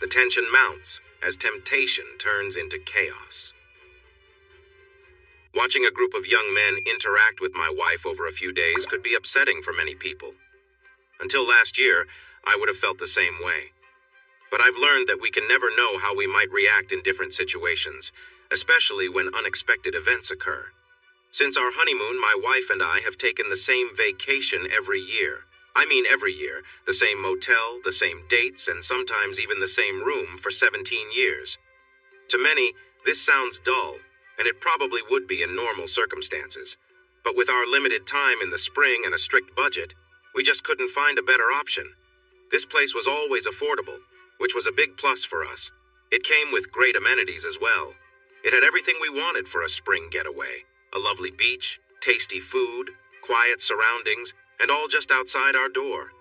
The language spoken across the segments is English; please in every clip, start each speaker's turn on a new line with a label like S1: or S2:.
S1: The tension mounts as temptation turns into chaos. Watching a group of young men interact with my wife over a few days could be upsetting for many people. Until last year, I would have felt the same way. But I've learned that we can never know how we might react in different situations, especially when unexpected events occur. Since our honeymoon, my wife and I have taken the same vacation every year. I mean every year, the same motel, the same dates, and sometimes even the same room for 17 years. To many, this sounds dull, and it probably would be in normal circumstances. But with our limited time in the spring and a strict budget, we just couldn't find a better option. This place was always affordable, which was a big plus for us. It came with great amenities as well. It had everything we wanted for a spring getaway. A lovely beach, tasty food, quiet surroundings, and all just outside our door.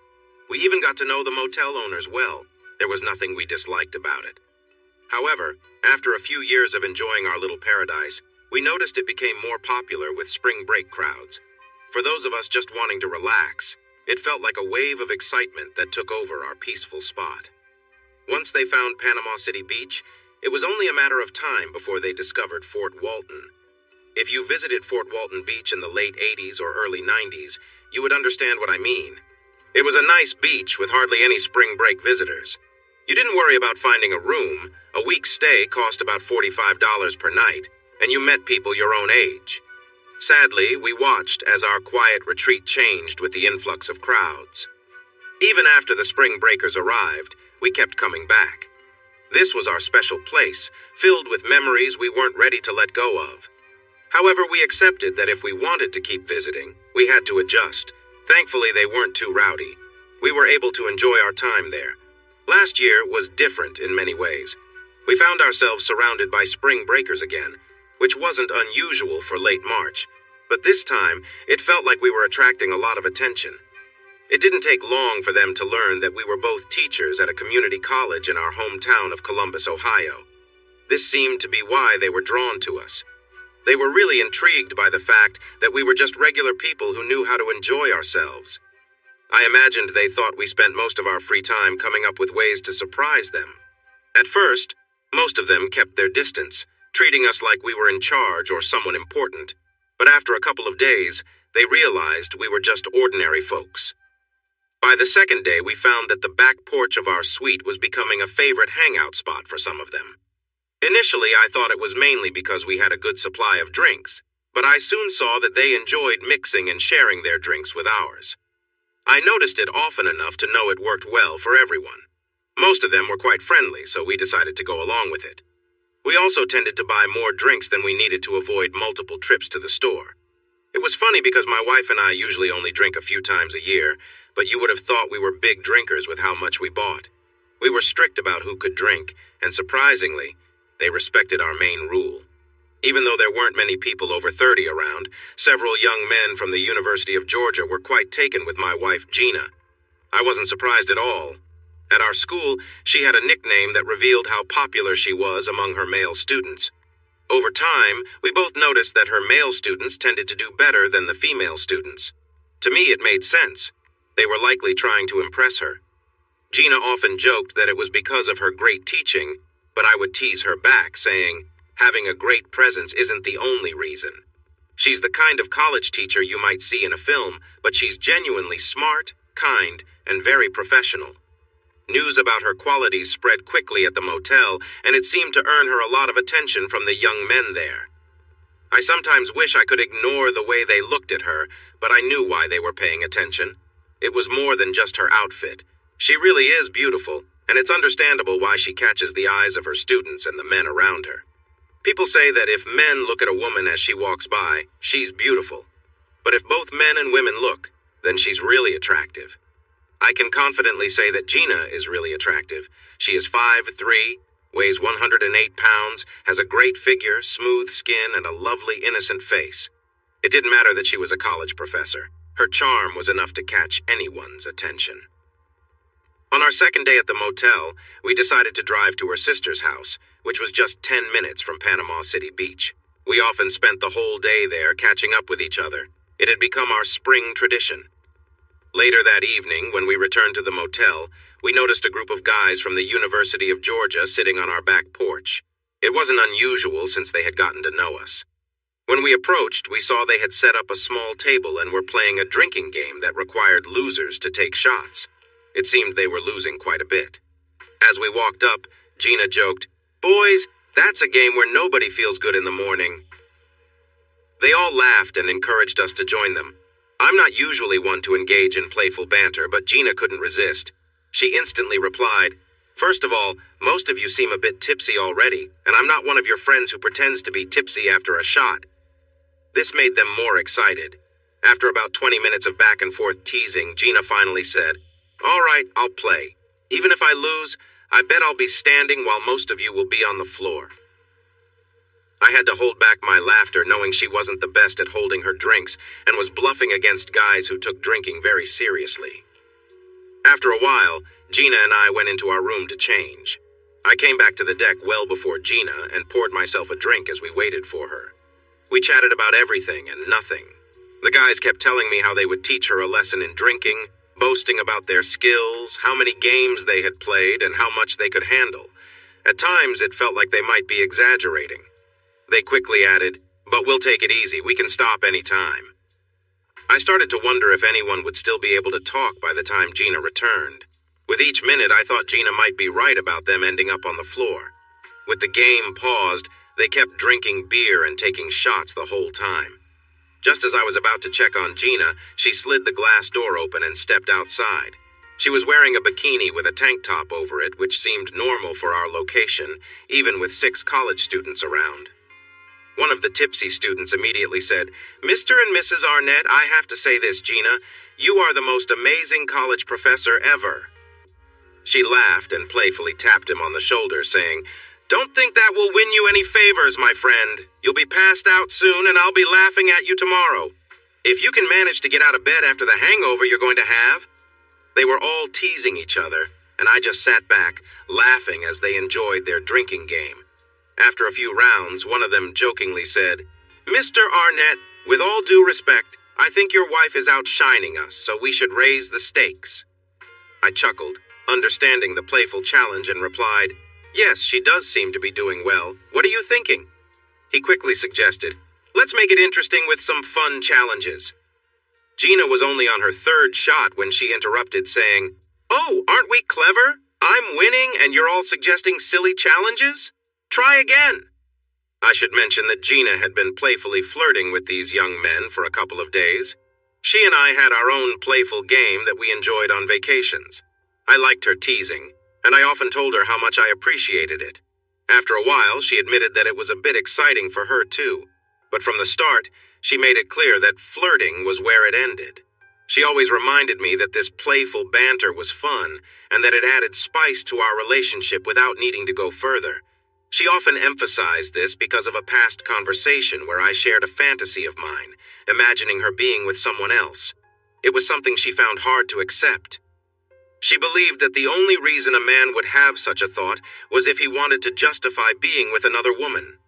S1: We even got to know the motel owners well. There was nothing we disliked about it. However, after a few years of enjoying our little paradise, we noticed it became more popular with spring break crowds. For those of us just wanting to relax, it felt like a wave of excitement that took over our peaceful spot. Once they found Panama City Beach, it was only a matter of time before they discovered Fort Walton. If you visited Fort Walton Beach in the late 80s or early 90s, you would understand what I mean. It was a nice beach with hardly any spring break visitors. You didn't worry about finding a room. A week's stay cost about $45 per night, and you met people your own age. Sadly, we watched as our quiet retreat changed with the influx of crowds. Even after the spring breakers arrived, we kept coming back. This was our special place, filled with memories we weren't ready to let go of. However, we accepted that if we wanted to keep visiting, we had to adjust. Thankfully, they weren't too rowdy. We were able to enjoy our time there. Last year was different in many ways. We found ourselves surrounded by spring breakers again, which wasn't unusual for late March. But this time, it felt like we were attracting a lot of attention. It didn't take long for them to learn that we were both teachers at a community college in our hometown of Columbus, Ohio. This seemed to be why they were drawn to us. They were really intrigued by the fact that we were just regular people who knew how to enjoy ourselves. I imagined they thought we spent most of our free time coming up with ways to surprise them. At first, most of them kept their distance, treating us like we were in charge or someone important. But after a couple of days, they realized we were just ordinary folks. By the second day, we found that the back porch of our suite was becoming a favorite hangout spot for some of them. Initially, I thought it was mainly because we had a good supply of drinks, but I soon saw that they enjoyed mixing and sharing their drinks with ours. I noticed it often enough to know it worked well for everyone. Most of them were quite friendly, so we decided to go along with it. We also tended to buy more drinks than we needed to avoid multiple trips to the store. It was funny because my wife and I usually only drink a few times a year, but you would have thought we were big drinkers with how much we bought. We were strict about who could drink, and surprisingly, they respected our main rule. Even though there weren't many people over 30 around, several young men from the University of Georgia were quite taken with my wife, Gina. I wasn't surprised at all. At our school, she had a nickname that revealed how popular she was among her male students. Over time, we both noticed that her male students tended to do better than the female students. To me, it made sense. They were likely trying to impress her. Gina often joked that it was because of her great teaching, but I would tease her back, saying, having a great presence isn't the only reason. She's the kind of college teacher you might see in a film, but she's genuinely smart, kind, and very professional. News about her qualities spread quickly at the motel, and it seemed to earn her a lot of attention from the young men there. I sometimes wish I could ignore the way they looked at her, but I knew why they were paying attention. It was more than just her outfit. She really is beautiful, and it's understandable why she catches the eyes of her students and the men around her. People say that if men look at a woman as she walks by, she's beautiful. But if both men and women look, then she's really attractive. I can confidently say that Gina is really attractive. She is 5'3", weighs 108 pounds, has a great figure, smooth skin, and a lovely, innocent face. It didn't matter that she was a college professor. Her charm was enough to catch anyone's attention. On our second day at the motel, we decided to drive to her sister's house, which was just 10 minutes from Panama City Beach. We often spent the whole day there catching up with each other. It had become our spring tradition. Later that evening, when we returned to the motel, we noticed a group of guys from the University of Georgia sitting on our back porch. It wasn't unusual since they had gotten to know us. When we approached, we saw they had set up a small table and were playing a drinking game that required losers to take shots. It seemed they were losing quite a bit. As we walked up, Gina joked, "Boys, that's a game where nobody feels good in the morning." They all laughed and encouraged us to join them. I'm not usually one to engage in playful banter, but Gina couldn't resist. She instantly replied, "First of all, most of you seem a bit tipsy already, and I'm not one of your friends who pretends to be tipsy after a shot." This made them more excited. After about 20 minutes of back and forth teasing, Gina finally said, "All right, I'll play. Even if I lose, I bet I'll be standing while most of you will be on the floor." I had to hold back my laughter knowing she wasn't the best at holding her drinks and was bluffing against guys who took drinking very seriously. After a while, Gina and I went into our room to change. I came back to the deck well before Gina and poured myself a drink as we waited for her. We chatted about everything and nothing. The guys kept telling me how they would teach her a lesson in drinking, boasting about their skills, how many games they had played, and how much they could handle. At times, it felt like they might be exaggerating. They quickly added, "But we'll take it easy. We can stop any time." I started to wonder if anyone would still be able to talk by the time Gina returned. With each minute, I thought Gina might be right about them ending up on the floor. With the game paused, they kept drinking beer and taking shots the whole time. Just as I was about to check on Gina, she slid the glass door open and stepped outside. She was wearing a bikini with a tank top over it, which seemed normal for our location, even with 6 college students around. One of the tipsy students immediately said, "Mr. and Mrs. Arnett, I have to say this, Gina. You are the most amazing college professor ever." She laughed and playfully tapped him on the shoulder, saying, "Don't think that will win you any favors, my friend. You'll be passed out soon and I'll be laughing at you tomorrow. If you can manage to get out of bed after the hangover you're going to have." They were all teasing each other, and I just sat back, laughing as they enjoyed their drinking game. After a few rounds, one of them jokingly said, "Mr. Arnett, with all due respect, I think your wife is outshining us, so we should raise the stakes." I chuckled, understanding the playful challenge, and replied, "Yes, she does seem to be doing well. What are you thinking?" He quickly suggested, "Let's make it interesting with some fun challenges." Gina was only on her 3rd shot when she interrupted, saying, "Oh, aren't we clever? I'm winning and you're all suggesting silly challenges? Try again." I should mention that Gina had been playfully flirting with these young men for a couple of days. She and I had our own playful game that we enjoyed on vacations. I liked her teasing, and I often told her how much I appreciated it. After a while, she admitted that it was a bit exciting for her too, but from the start, she made it clear that flirting was where it ended. She always reminded me that this playful banter was fun, and that it added spice to our relationship without needing to go further. She often emphasized this because of a past conversation where I shared a fantasy of mine, imagining her being with someone else. It was something she found hard to accept. She believed that the only reason a man would have such a thought was if he wanted to justify being with another woman.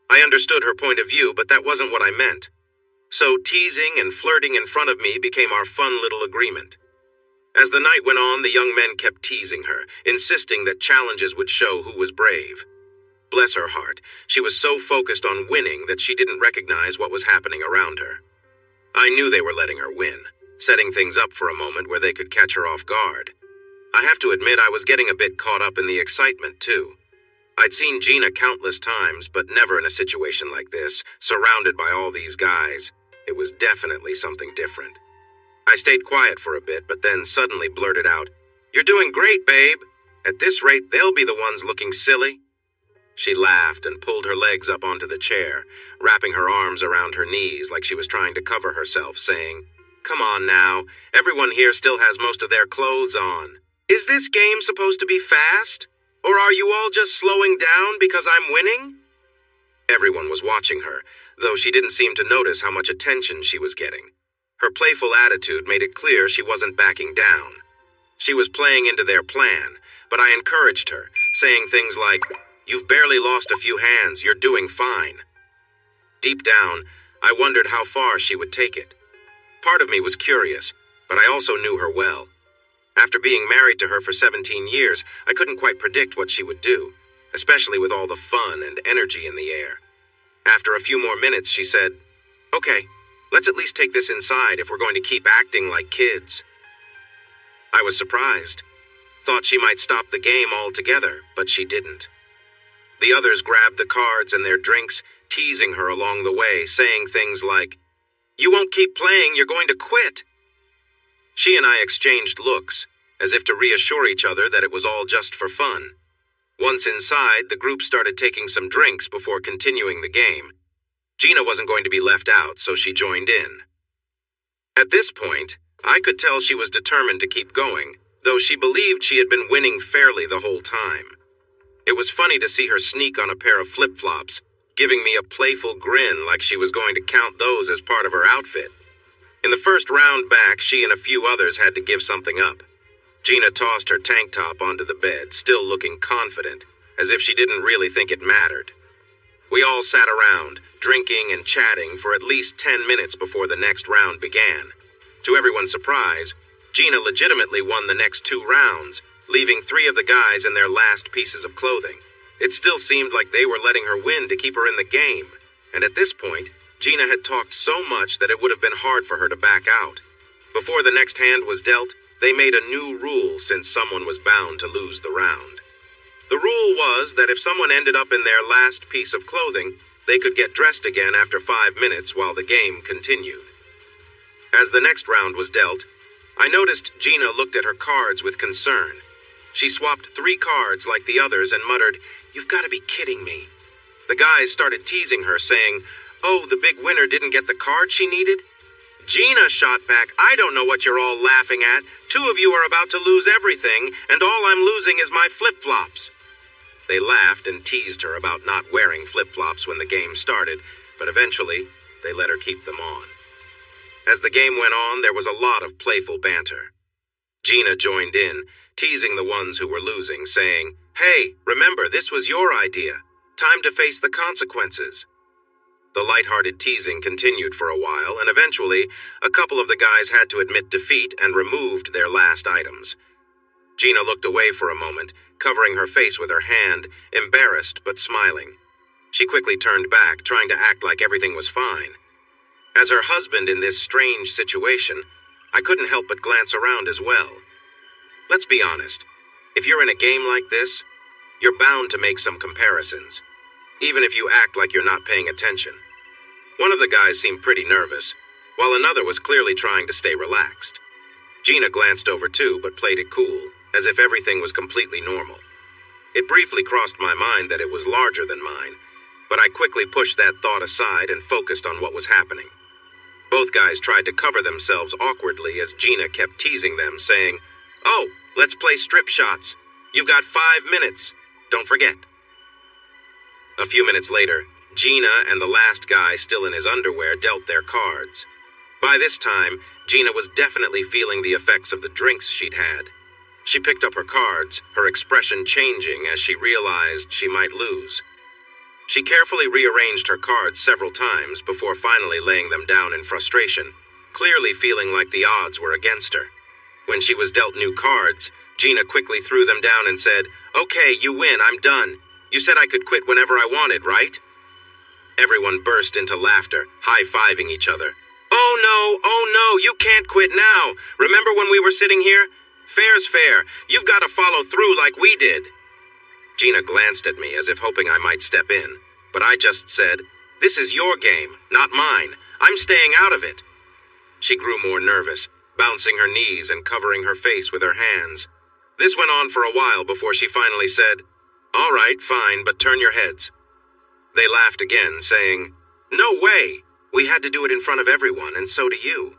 S1: I understood her point of view, but that wasn't what I meant. So teasing and flirting in front of me became our fun little agreement. As the night went on, the young men kept teasing her, insisting that challenges would show who was brave. Bless her heart, she was so focused on winning that she didn't recognize what was happening around her. I knew they were letting her win, setting things up for a moment where they could catch her off guard. I have to admit I was getting a bit caught up in the excitement, too. I'd seen Gina countless times, but never in a situation like this, surrounded by all these guys. It was definitely something different. I stayed quiet for a bit, but then suddenly blurted out, "You're doing great, babe. At this rate, they'll be the ones looking silly." She laughed and pulled her legs up onto the chair, wrapping her arms around her knees like she was trying to cover herself, saying, "Come on now, everyone here still has most of their clothes on. Is this game supposed to be fast? Or are you all just slowing down because I'm winning?" Everyone was watching her, though she didn't seem to notice how much attention she was getting. Her playful attitude made it clear she wasn't backing down. She was playing into their plan, but I encouraged her, saying things like, "You've barely lost a few hands, you're doing fine." Deep down, I wondered how far she would take it. Part of me was curious, but I also knew her well. After being married to her for 17 years, I couldn't quite predict what she would do, especially with all the fun and energy in the air. After a few more minutes, she said, "Okay, let's at least take this inside if we're going to keep acting like kids." I was surprised. Thought she might stop the game altogether, but she didn't. The others grabbed the cards and their drinks, teasing her along the way, saying things like, "You won't keep playing, you're going to quit." She and I exchanged looks, as if to reassure each other that it was all just for fun. Once inside, the group started taking some drinks before continuing the game. Gina wasn't going to be left out, so she joined in. At this point, I could tell she was determined to keep going, though she believed she had been winning fairly the whole time. It was funny to see her sneak on a pair of flip-flops, giving me a playful grin like she was going to count those as part of her outfit. In the first round back, she and a few others had to give something up. Gina tossed her tank top onto the bed, still looking confident, as if she didn't really think it mattered. We all sat around, drinking and chatting for at least 10 minutes before the next round began. To everyone's surprise, Gina legitimately won the next 2 rounds, leaving 3 of the guys in their last pieces of clothing. It still seemed like they were letting her win to keep her in the game, and at this point, Gina had talked so much that it would have been hard for her to back out. Before the next hand was dealt, they made a new rule since someone was bound to lose the round. The rule was that if someone ended up in their last piece of clothing, they could get dressed again after 5 minutes while the game continued. As the next round was dealt, I noticed Gina looked at her cards with concern. She swapped 3 cards like the others and muttered, "You've got to be kidding me." The guys started teasing her, saying, "Oh, the big winner didn't get the card she needed?" Gina shot back, "I don't know what you're all laughing at. 2 of you are about to lose everything, and all I'm losing is my flip-flops." They laughed and teased her about not wearing flip-flops when the game started, but eventually, they let her keep them on. As the game went on, there was a lot of playful banter. Gina joined in, teasing the ones who were losing, saying, "Hey, remember, this was your idea. Time to face the consequences." The lighthearted teasing continued for a while, and eventually, a couple of the guys had to admit defeat and removed their last items. Gina looked away for a moment, covering her face with her hand, embarrassed but smiling. She quickly turned back, trying to act like everything was fine. As her husband in this strange situation, I couldn't help but glance around as well. Let's be honest, if you're in a game like this, you're bound to make some comparisons, even if you act like you're not paying attention. One of the guys seemed pretty nervous, while another was clearly trying to stay relaxed. Gina glanced over too, but played it cool, as if everything was completely normal. It briefly crossed my mind that it was larger than mine, but I quickly pushed that thought aside and focused on what was happening. Both guys tried to cover themselves awkwardly as Gina kept teasing them, saying, "Oh, let's play strip shots. You've got 5 minutes. Don't forget." A few minutes later, Gina and the last guy still in his underwear dealt their cards. By this time, Gina was definitely feeling the effects of the drinks she'd had. She picked up her cards, her expression changing as she realized she might lose. She carefully rearranged her cards several times before finally laying them down in frustration, clearly feeling like the odds were against her. When she was dealt new cards, Gina quickly threw them down and said, "Okay, you win, I'm done. You said I could quit whenever I wanted, right?" Everyone burst into laughter, high-fiving each other. Oh no, you can't quit now. Remember when we were sitting here? Fair's fair. You've got to follow through like we did." Gina glanced at me as if hoping I might step in, but I just said, "This is your game, not mine. I'm staying out of it." She grew more nervous, bouncing her knees and covering her face with her hands. This went on for a while before she finally said, "All right, fine, but turn your heads." They laughed again, saying, "No way! We had to do it in front of everyone, and so do you."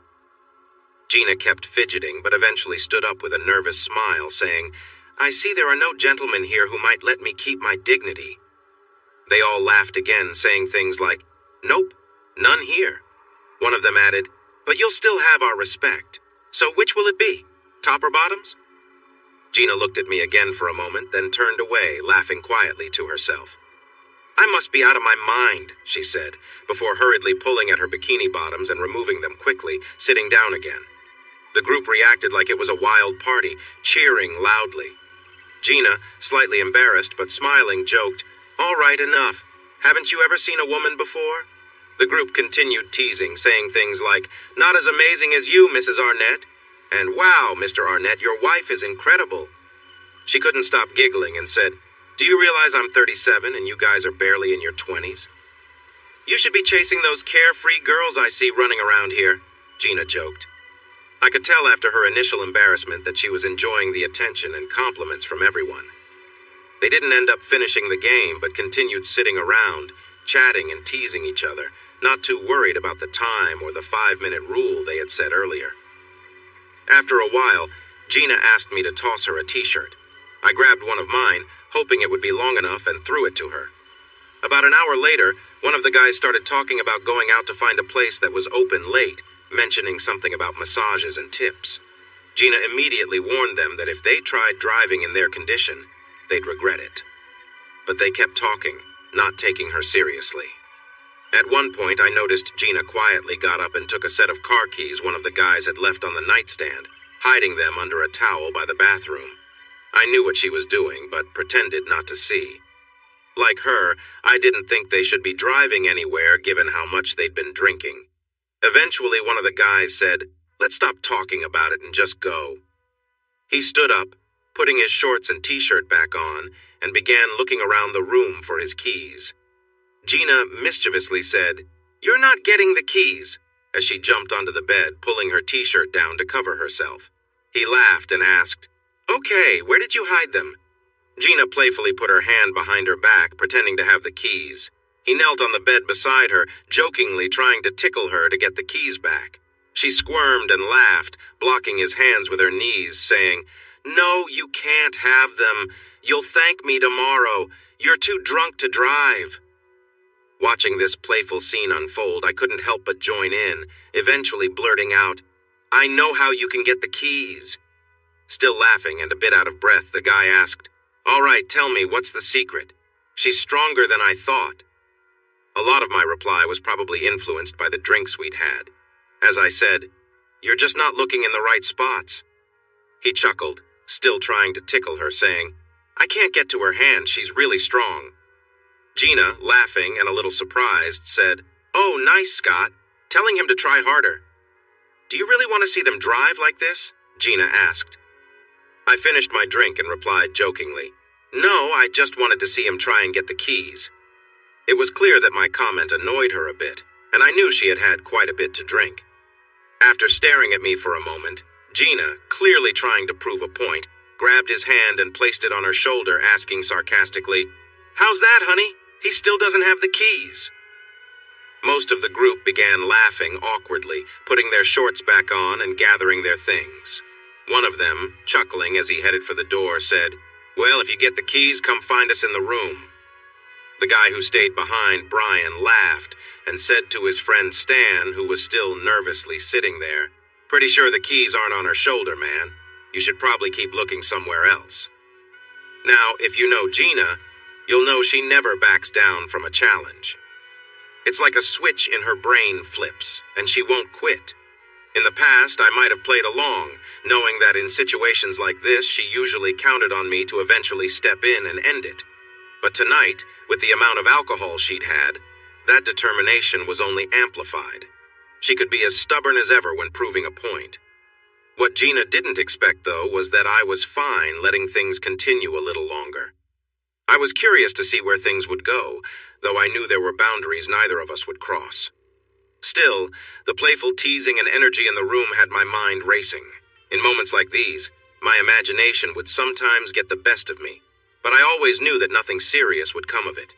S1: Gina kept fidgeting, but eventually stood up with a nervous smile, saying, "I see there are no gentlemen here who might let me keep my dignity." They all laughed again, saying things like, "Nope, none here." One of them added, "But you'll still have our respect. So which will it be? Top or bottoms?" Gina looked at me again for a moment, then turned away, laughing quietly to herself. "I must be out of my mind," she said, before hurriedly pulling at her bikini bottoms and removing them quickly, sitting down again. The group reacted like it was a wild party, cheering loudly. Gina, slightly embarrassed but smiling, joked, "All right, enough. Haven't you ever seen a woman before?" The group continued teasing, saying things like, "Not as amazing as you, Mrs. Arnett," and "Wow, Mr. Arnett, your wife is incredible." She couldn't stop giggling and said, "Do you realize I'm 37 and you guys are barely in your 20s? You should be chasing those carefree girls I see running around here," Gina joked. I could tell after her initial embarrassment that she was enjoying the attention and compliments from everyone. They didn't end up finishing the game, but continued sitting around, chatting and teasing each other, not too worried about the time or the 5-minute rule they had set earlier. After a while, Gina asked me to toss her a t-shirt. I grabbed one of mine, hoping it would be long enough, and threw it to her. About an hour later, one of the guys started talking about going out to find a place that was open late, mentioning something about massages and tips. Gina immediately warned them that if they tried driving in their condition, they'd regret it. But they kept talking, not taking her seriously. At one point, I noticed Gina quietly got up and took a set of car keys one of the guys had left on the nightstand, hiding them under a towel by the bathroom. I knew what she was doing, but pretended not to see. Like her, I didn't think they should be driving anywhere given how much they'd been drinking. Eventually, one of the guys said, "Let's stop talking about it and just go." He stood up, putting his shorts and t-shirt back on, and began looking around the room for his keys. Gina mischievously said, "You're not getting the keys," as she jumped onto the bed, pulling her t-shirt down to cover herself. He laughed and asked, "Okay, where did you hide them?" Gina playfully put her hand behind her back, pretending to have the keys. He knelt on the bed beside her, jokingly trying to tickle her to get the keys back. She squirmed and laughed, blocking his hands with her knees, saying, "No, you can't have them. You'll thank me tomorrow. You're too drunk to drive." Watching this playful scene unfold, I couldn't help but join in, eventually blurting out, "I know how you can get the keys." Still laughing and a bit out of breath, the guy asked, "All right, tell me, what's the secret? She's stronger than I thought." A lot of my reply was probably influenced by the drinks we'd had. As I said, "You're just not looking in the right spots." He chuckled, still trying to tickle her, saying, "I can't get to her hand, she's really strong." Gina, laughing and a little surprised, said, "Oh, nice, Scott. Telling him to try harder." "Do you really want to see them drive like this?" Gina asked. I finished my drink and replied jokingly, "No, I just wanted to see him try and get the keys." It was clear that my comment annoyed her a bit, and I knew she had had quite a bit to drink. After staring at me for a moment, Gina, clearly trying to prove a point, grabbed his hand and placed it on her shoulder, asking sarcastically, "How's that, honey? He still doesn't have the keys." Most of the group began laughing awkwardly, putting their shorts back on and gathering their things. One of them, chuckling as he headed for the door, said, "Well, if you get the keys, come find us in the room." The guy who stayed behind, Brian, laughed and said to his friend Stan, who was still nervously sitting there, "Pretty sure the keys aren't on her shoulder, man. You should probably keep looking somewhere else." Now, if you know Gina, you'll know she never backs down from a challenge. It's like a switch in her brain flips, and she won't quit. In the past, I might have played along, knowing that in situations like this, she usually counted on me to eventually step in and end it. But tonight, with the amount of alcohol she'd had, that determination was only amplified. She could be as stubborn as ever when proving a point. What Gina didn't expect, though, was that I was fine letting things continue a little longer. I was curious to see where things would go, though I knew there were boundaries neither of us would cross. Still, the playful teasing and energy in the room had my mind racing. In moments like these, my imagination would sometimes get the best of me, but I always knew that nothing serious would come of it.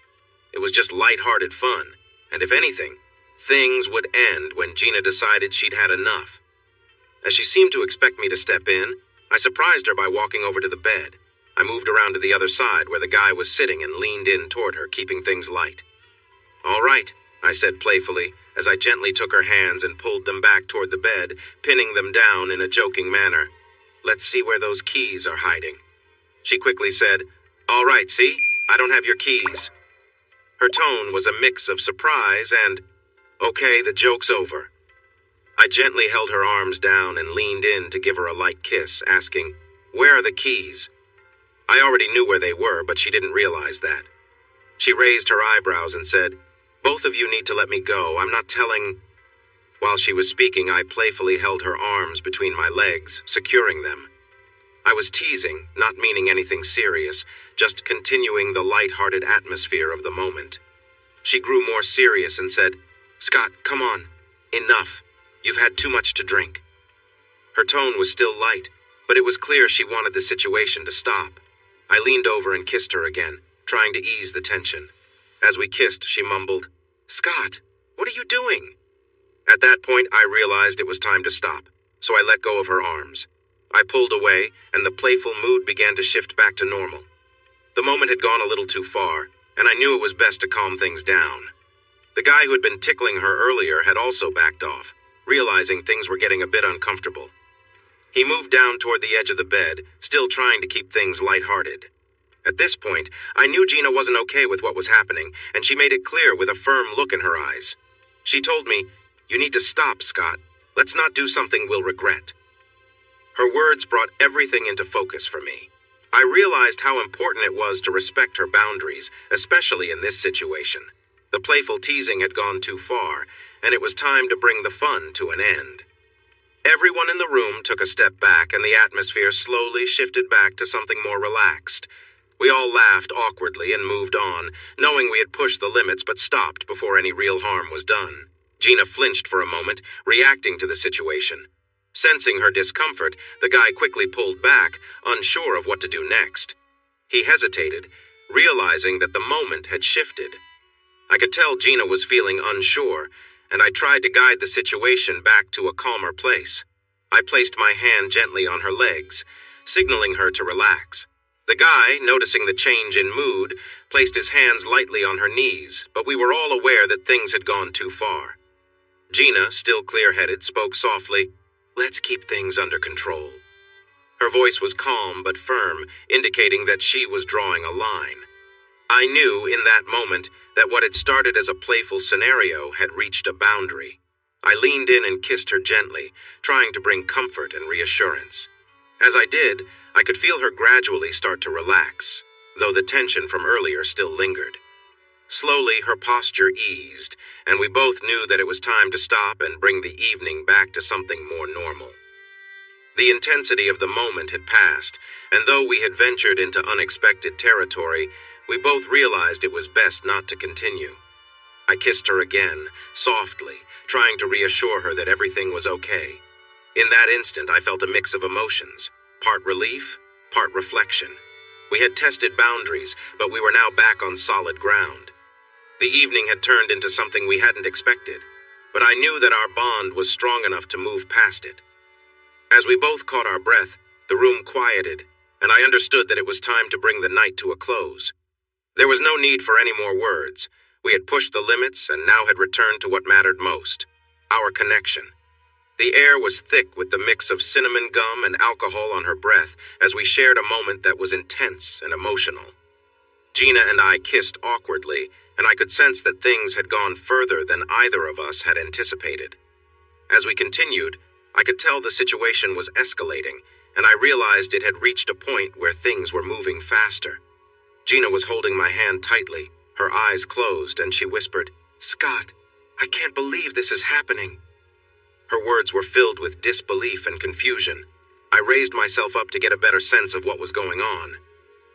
S1: It was just light-hearted fun, and if anything, things would end when Gina decided she'd had enough. As she seemed to expect me to step in, I surprised her by walking over to the bed. I moved around to the other side where the guy was sitting and leaned in toward her, keeping things light. "All right," I said playfully, as I gently took her hands and pulled them back toward the bed, pinning them down in a joking manner. "Let's see where those keys are hiding." She quickly said, "All right, see? I don't have your keys." Her tone was a mix of surprise and, "Okay, the joke's over." I gently held her arms down and leaned in to give her a light kiss, asking, "Where are the keys?" I already knew where they were, but she didn't realize that. She raised her eyebrows and said, "Both of you need to let me go. I'm not telling—" While she was speaking, I playfully held her arms between my legs, securing them. I was teasing, not meaning anything serious, just continuing the light-hearted atmosphere of the moment. She grew more serious and said, "Scott, come on. Enough. You've had too much to drink." Her tone was still light, but it was clear she wanted the situation to stop. I leaned over and kissed her again, trying to ease the tension. As we kissed, she mumbled, "Scott, what are you doing?" At that point, I realized it was time to stop, so I let go of her arms. I pulled away, and the playful mood began to shift back to normal. The moment had gone a little too far, and I knew it was best to calm things down. The guy who had been tickling her earlier had also backed off, realizing things were getting a bit uncomfortable. He moved down toward the edge of the bed, still trying to keep things lighthearted. At this point, I knew Gina wasn't okay with what was happening, and she made it clear with a firm look in her eyes. She told me, "You need to stop, Scott. Let's not do something we'll regret." Her words brought everything into focus for me. I realized how important it was to respect her boundaries, especially in this situation. The playful teasing had gone too far, and it was time to bring the fun to an end. Everyone in the room took a step back, and the atmosphere slowly shifted back to something more relaxed. We all laughed awkwardly and moved on, knowing we had pushed the limits but stopped before any real harm was done. Gina flinched for a moment, reacting to the situation. Sensing her discomfort, the guy quickly pulled back, unsure of what to do next. He hesitated, realizing that the moment had shifted. I could tell Gina was feeling unsure, and I tried to guide the situation back to a calmer place. I placed my hand gently on her legs, signaling her to relax. The guy, noticing the change in mood, placed his hands lightly on her knees, but we were all aware that things had gone too far. Gina, still clear-headed, spoke softly, "Let's keep things under control." Her voice was calm but firm, indicating that she was drawing a line. I knew in that moment that what had started as a playful scenario had reached a boundary. I leaned in and kissed her gently, trying to bring comfort and reassurance. As I did, I could feel her gradually start to relax, though the tension from earlier still lingered. Slowly, her posture eased, and we both knew that it was time to stop and bring the evening back to something more normal. The intensity of the moment had passed, and though we had ventured into unexpected territory, we both realized it was best not to continue. I kissed her again, softly, trying to reassure her that everything was okay. In that instant, I felt a mix of emotions, part relief, part reflection. We had tested boundaries, but we were now back on solid ground. The evening had turned into something we hadn't expected, but I knew that our bond was strong enough to move past it. As we both caught our breath, the room quieted, and I understood that it was time to bring the night to a close. There was no need for any more words. We had pushed the limits and now had returned to what mattered most, our connection. The air was thick with the mix of cinnamon gum and alcohol on her breath as we shared a moment that was intense and emotional. Gina and I kissed awkwardly, and I could sense that things had gone further than either of us had anticipated. As we continued, I could tell the situation was escalating, and I realized it had reached a point where things were moving faster. Gina was holding my hand tightly, her eyes closed, and she whispered, "Scott, I can't believe this is happening." Her words were filled with disbelief and confusion. I raised myself up to get a better sense of what was going on.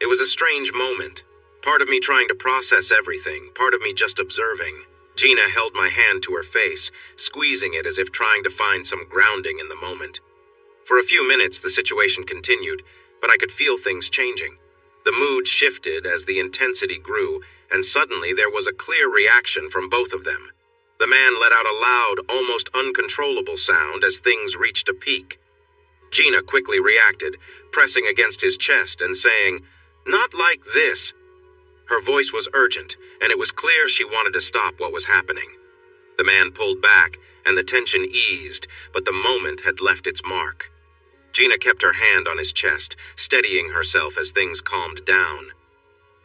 S1: It was a strange moment, part of me trying to process everything, part of me just observing. Gina held my hand to her face, squeezing it as if trying to find some grounding in the moment. For a few minutes, the situation continued, but I could feel things changing. The mood shifted as the intensity grew, and suddenly there was a clear reaction from both of them. The man let out a loud, almost uncontrollable sound as things reached a peak. Gina quickly reacted, pressing against his chest and saying, "Not like this." Her voice was urgent, and it was clear she wanted to stop what was happening. The man pulled back, and the tension eased, but the moment had left its mark. Gina kept her hand on his chest, steadying herself as things calmed down.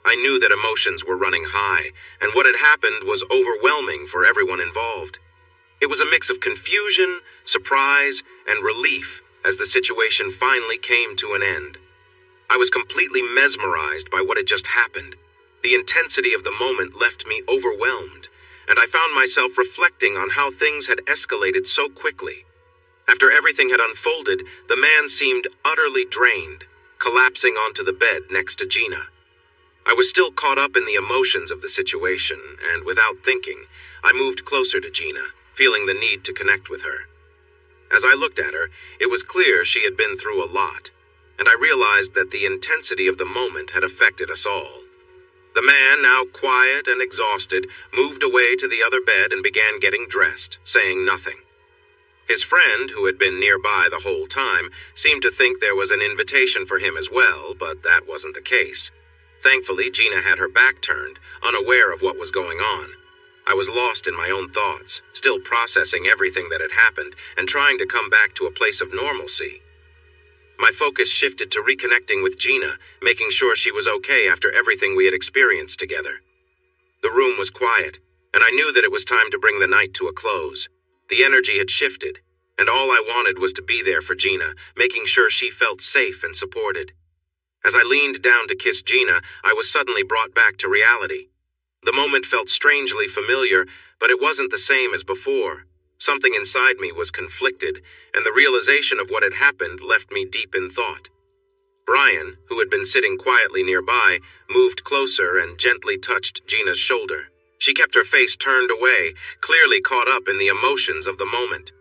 S1: I knew that emotions were running high, and what had happened was overwhelming for everyone involved. It was a mix of confusion, surprise, and relief as the situation finally came to an end. I was completely mesmerized by what had just happened. The intensity of the moment left me overwhelmed, and I found myself reflecting on how things had escalated so quickly. After everything had unfolded, the man seemed utterly drained, collapsing onto the bed next to Gina. I was still caught up in the emotions of the situation, and without thinking, I moved closer to Gina, feeling the need to connect with her. As I looked at her, it was clear she had been through a lot, and I realized that the intensity of the moment had affected us all. The man, now quiet and exhausted, moved away to the other bed and began getting dressed, saying nothing. His friend, who had been nearby the whole time, seemed to think there was an invitation for him as well, but that wasn't the case. Thankfully, Gina had her back turned, unaware of what was going on. I was lost in my own thoughts, still processing everything that had happened and trying to come back to a place of normalcy. My focus shifted to reconnecting with Gina, making sure she was okay after everything we had experienced together. The room was quiet, and I knew that it was time to bring the night to a close. The energy had shifted, and all I wanted was to be there for Gina, making sure she felt safe and supported. As I leaned down to kiss Gina, I was suddenly brought back to reality. The moment felt strangely familiar, but it wasn't the same as before. Something inside me was conflicted, and the realization of what had happened left me deep in thought. Brian, who had been sitting quietly nearby, moved closer and gently touched Gina's shoulder. She kept her face turned away, clearly caught up in the emotions of the moment.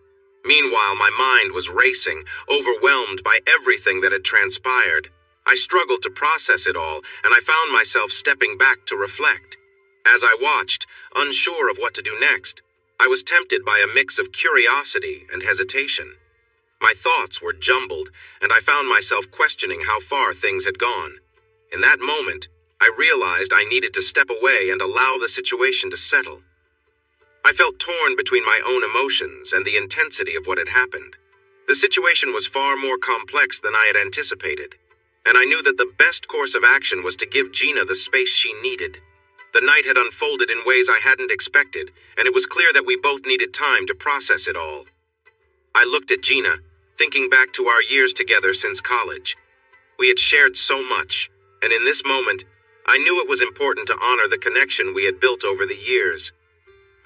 S1: Meanwhile, my mind was racing, overwhelmed by everything that had transpired. I struggled to process it all, and I found myself stepping back to reflect. As I watched, unsure of what to do next, I was tempted by a mix of curiosity and hesitation. My thoughts were jumbled, and I found myself questioning how far things had gone. In that moment, I realized I needed to step away and allow the situation to settle. I felt torn between my own emotions and the intensity of what had happened. The situation was far more complex than I had anticipated, and I knew that the best course of action was to give Gina the space she needed. The night had unfolded in ways I hadn't expected, and it was clear that we both needed time to process it all. I looked at Gina, thinking back to our years together since college. We had shared so much, and in this moment, I knew it was important to honor the connection we had built over the years.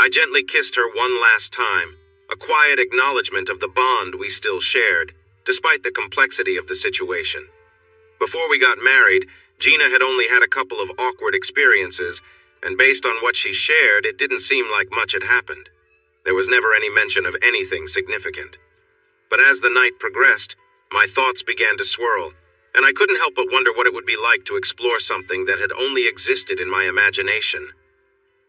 S1: I gently kissed her one last time, a quiet acknowledgement of the bond we still shared, despite the complexity of the situation. Before we got married, Gina had only had a couple of awkward experiences, and based on what she shared, it didn't seem like much had happened. There was never any mention of anything significant. But as the night progressed, my thoughts began to swirl, and I couldn't help but wonder what it would be like to explore something that had only existed in my imagination.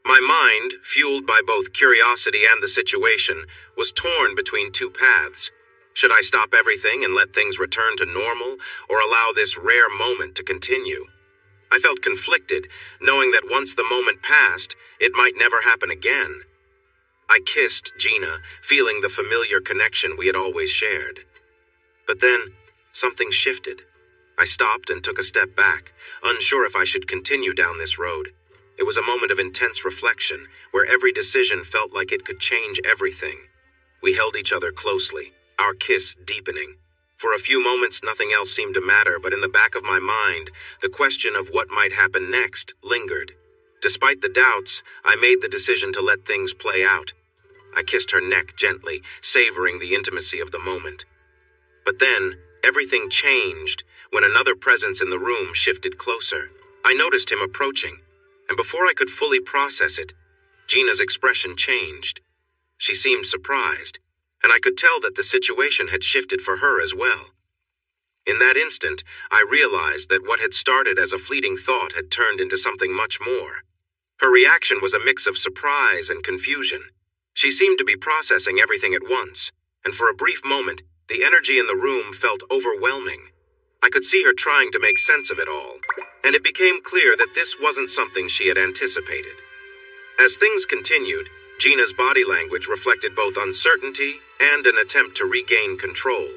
S1: My mind, fueled by both curiosity and the situation, was torn between two paths. Should I stop everything and let things return to normal, or allow this rare moment to continue? I felt conflicted, knowing that once the moment passed, it might never happen again. I kissed Gina, feeling the familiar connection we had always shared. But then, something shifted. I stopped and took a step back, unsure if I should continue down this road. It was a moment of intense reflection, where every decision felt like it could change everything. We held each other closely, our kiss deepening. For a few moments, nothing else seemed to matter, but in the back of my mind, the question of what might happen next lingered. Despite the doubts, I made the decision to let things play out. I kissed her neck gently, savoring the intimacy of the moment. But then, everything changed when another presence in the room shifted closer. I noticed him approaching, and before I could fully process it, Gina's expression changed. She seemed surprised, and I could tell that the situation had shifted for her as well. In that instant, I realized that what had started as a fleeting thought had turned into something much more. Her reaction was a mix of surprise and confusion. She seemed to be processing everything at once, and for a brief moment, the energy in the room felt overwhelming. I could see her trying to make sense of it all, and it became clear that this wasn't something she had anticipated. As things continued, Gina's body language reflected both uncertainty and an attempt to regain control.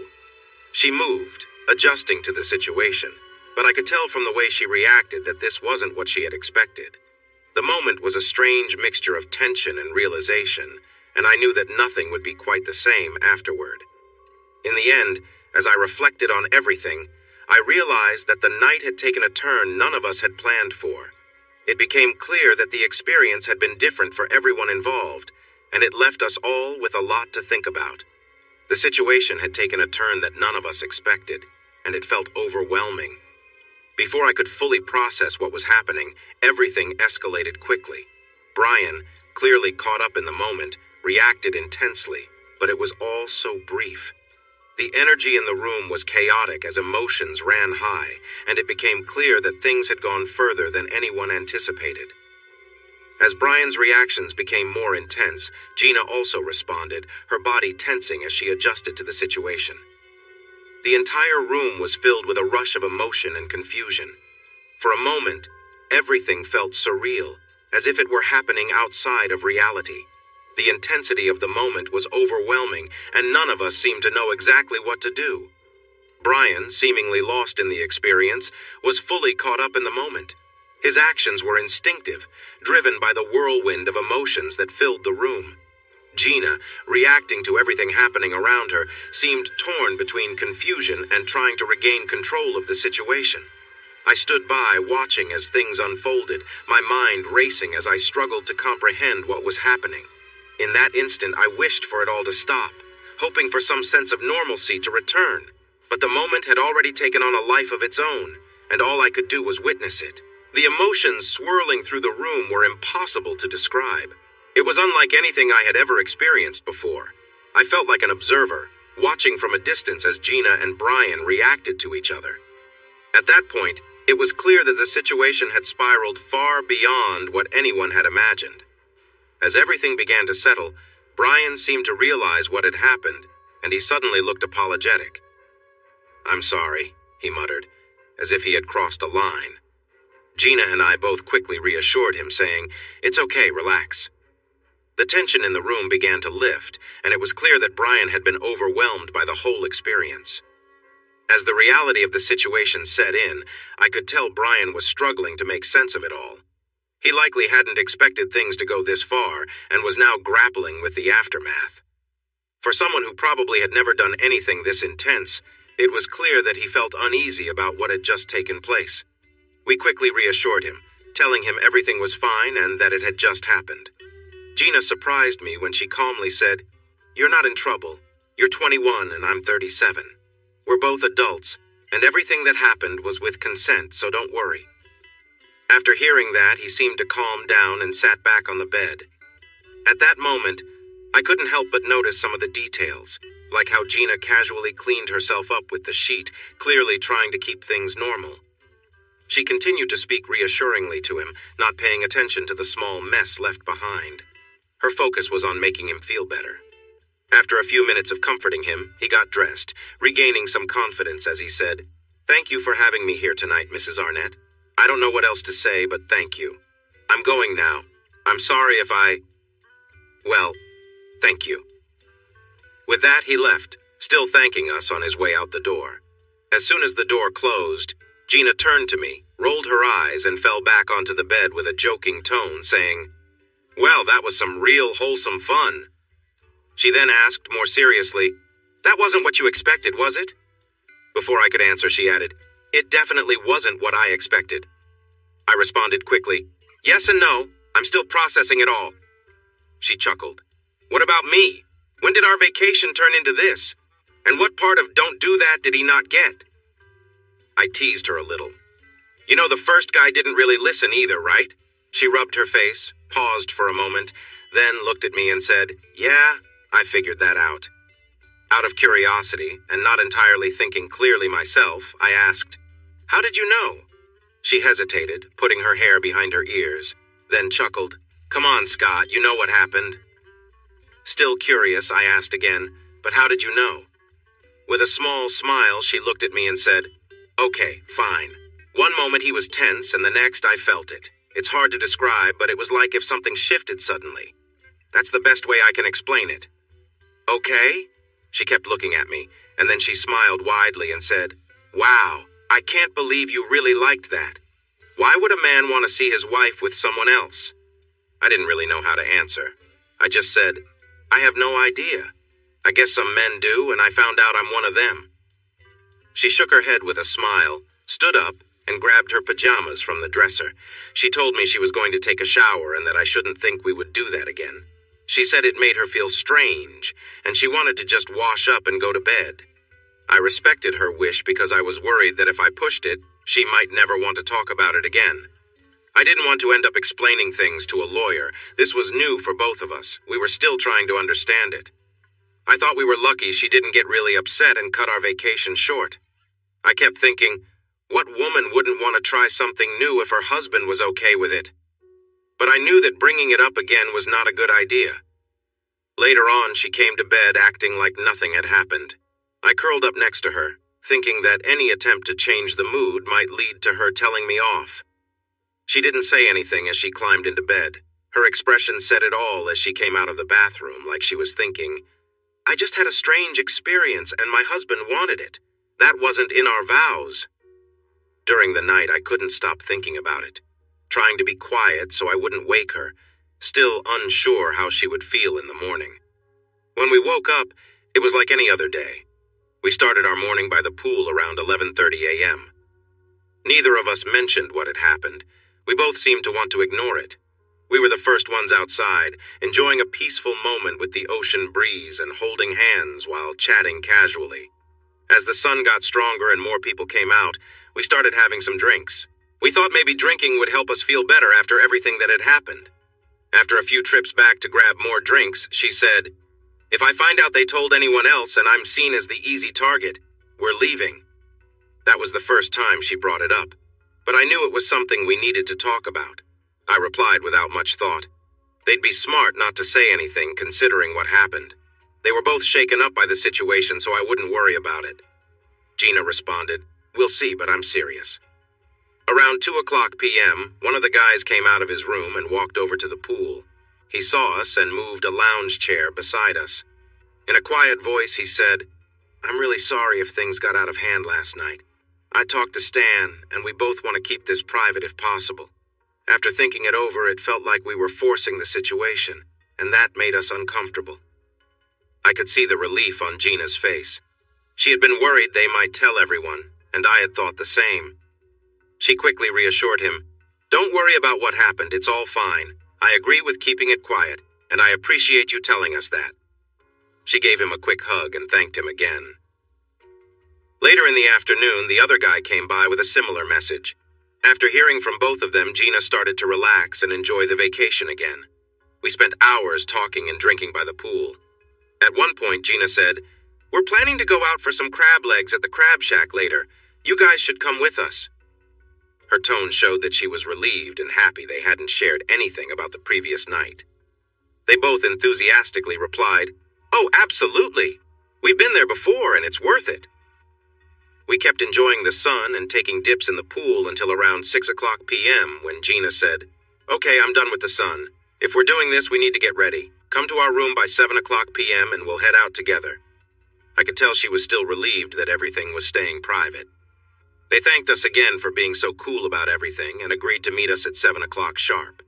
S1: She moved, adjusting to the situation, but I could tell from the way she reacted that this wasn't what she had expected. The moment was a strange mixture of tension and realization, and I knew that nothing would be quite the same afterward. In the end, as I reflected on everything, I realized that the night had taken a turn none of us had planned for. It became clear that the experience had been different for everyone involved, and it left us all with a lot to think about. The situation had taken a turn that none of us expected, and it felt overwhelming. Before I could fully process what was happening, everything escalated quickly. Brian, clearly caught up in the moment, reacted intensely, but it was all so brief. The energy in the room was chaotic as emotions ran high, and it became clear that things had gone further than anyone anticipated. As Brian's reactions became more intense, Gina also responded, her body tensing as she adjusted to the situation. The entire room was filled with a rush of emotion and confusion. For a moment, everything felt surreal, as if it were happening outside of reality. The intensity of the moment was overwhelming, and none of us seemed to know exactly what to do. Brian, seemingly lost in the experience, was fully caught up in the moment. His actions were instinctive, driven by the whirlwind of emotions that filled the room. Gina, reacting to everything happening around her, seemed torn between confusion and trying to regain control of the situation. I stood by, watching as things unfolded, my mind racing as I struggled to comprehend what was happening. In that instant, I wished for it all to stop, hoping for some sense of normalcy to return. But the moment had already taken on a life of its own, and all I could do was witness it. The emotions swirling through the room were impossible to describe. It was unlike anything I had ever experienced before. I felt like an observer, watching from a distance as Gina and Brian reacted to each other. At that point, it was clear that the situation had spiraled far beyond what anyone had imagined. As everything began to settle, Brian seemed to realize what had happened, and he suddenly looked apologetic. "I'm sorry," he muttered, as if he had crossed a line. Gina and I both quickly reassured him, saying, "It's okay, relax." The tension in the room began to lift, and it was clear that Brian had been overwhelmed by the whole experience. As the reality of the situation set in, I could tell Brian was struggling to make sense of it all. He likely hadn't expected things to go this far, and was now grappling with the aftermath. For someone who probably had never done anything this intense, it was clear that he felt uneasy about what had just taken place. We quickly reassured him, telling him everything was fine and that it had just happened. Gina surprised me when she calmly said, "You're not in trouble. You're 21 and I'm 37. We're both adults, and everything that happened was with consent, so don't worry." After hearing that, he seemed to calm down and sat back on the bed. At that moment, I couldn't help but notice some of the details, like how Gina casually cleaned herself up with the sheet, clearly trying to keep things normal. She continued to speak reassuringly to him, not paying attention to the small mess left behind. Her focus was on making him feel better. After a few minutes of comforting him, he got dressed, regaining some confidence as he said, "Thank you for having me here tonight, Mrs. Arnett. I don't know what else to say, but thank you. I'm going now. I'm sorry if well, thank you." With that, he left, still thanking us on his way out the door. As soon as the door closed, Gina turned to me, rolled her eyes, and fell back onto the bed with a joking tone, saying, "Well, that was some real wholesome fun." She then asked more seriously, "That wasn't what you expected, was it?" Before I could answer, she added, "It definitely wasn't what I expected." I responded quickly, "Yes and no, I'm still processing it all." She chuckled. "What about me? When did our vacation turn into this? And what part of don't do that did he not get?" I teased her a little. "You know, the first guy didn't really listen either, right?" She rubbed her face, paused for a moment, then looked at me and said, "Yeah, I figured that out." Out of curiosity, and not entirely thinking clearly myself, I asked, "How did you know?" She hesitated, putting her hair behind her ears, then chuckled, "Come on, Scott, you know what happened." Still curious, I asked again, "But how did you know?" With a small smile, she looked at me and said, "Okay, fine. One moment he was tense, and the next I felt it. It's hard to describe, but it was like if something shifted suddenly. That's the best way I can explain it." "Okay?" She kept looking at me, and then she smiled widely and said, "Wow, I can't believe you really liked that. Why would a man want to see his wife with someone else?" I didn't really know how to answer. I just said, I have no idea. I guess some men do, and I found out I'm one of them. She shook her head with a smile, stood up, and grabbed her pajamas from the dresser. She told me she was going to take a shower and that I shouldn't think we would do that again. She said it made her feel strange, and she wanted to just wash up and go to bed. I respected her wish because I was worried that if I pushed it, she might never want to talk about it again. I didn't want to end up explaining things to a lawyer. This was new for both of us. We were still trying to understand it. I thought we were lucky she didn't get really upset and cut our vacation short. I kept thinking, what woman wouldn't want to try something new if her husband was okay with it? But I knew that bringing it up again was not a good idea. Later on, she came to bed acting like nothing had happened. I curled up next to her, thinking that any attempt to change the mood might lead to her telling me off. She didn't say anything as she climbed into bed. Her expression said it all as she came out of the bathroom, like she was thinking, I just had a strange experience and my husband wanted it. That wasn't in our vows. During the night, I couldn't stop thinking about it, trying to be quiet so I wouldn't wake her, still unsure how she would feel in the morning. When we woke up, it was like any other day. We started our morning by the pool around 11:30 a.m. Neither of us mentioned what had happened. We both seemed to want to ignore it. We were the first ones outside, enjoying a peaceful moment with the ocean breeze and holding hands while chatting casually. As the sun got stronger and more people came out, we started having some drinks. We thought maybe drinking would help us feel better after everything that had happened. After a few trips back to grab more drinks, she said, If I find out they told anyone else and I'm seen as the easy target, we're leaving. That was the first time she brought it up, but I knew it was something we needed to talk about. I replied without much thought. They'd be smart not to say anything considering what happened. They were both shaken up by the situation, so I wouldn't worry about it. Gina responded, We'll see, but I'm serious. Around 2:00 p.m., one of the guys came out of his room and walked over to the pool. He saw us and moved a lounge chair beside us. In a quiet voice, he said, I'm really sorry if things got out of hand last night. I talked to Stan, and we both want to keep this private if possible. After thinking it over, it felt like we were forcing the situation, and that made us uncomfortable. I could see the relief on Gina's face. She had been worried they might tell everyone, and I had thought the same. She quickly reassured him, Don't worry about what happened, it's all fine. I agree with keeping it quiet, and I appreciate you telling us that. She gave him a quick hug and thanked him again. Later in the afternoon, the other guy came by with a similar message. After hearing from both of them, Gina started to relax and enjoy the vacation again. We spent hours talking and drinking by the pool. At one point, Gina said, We're planning to go out for some crab legs at the crab shack later. You guys should come with us. Her tone showed that she was relieved and happy they hadn't shared anything about the previous night. They both enthusiastically replied, Oh, absolutely. We've been there before and it's worth it. We kept enjoying the sun and taking dips in the pool until around 6:00 p.m. when Gina said, Okay, I'm done with the sun. If we're doing this, we need to get ready. Come to our room by 7:00 p.m. and we'll head out together. I could tell she was still relieved that everything was staying private. They thanked us again for being so cool about everything and agreed to meet us at 7:00 sharp.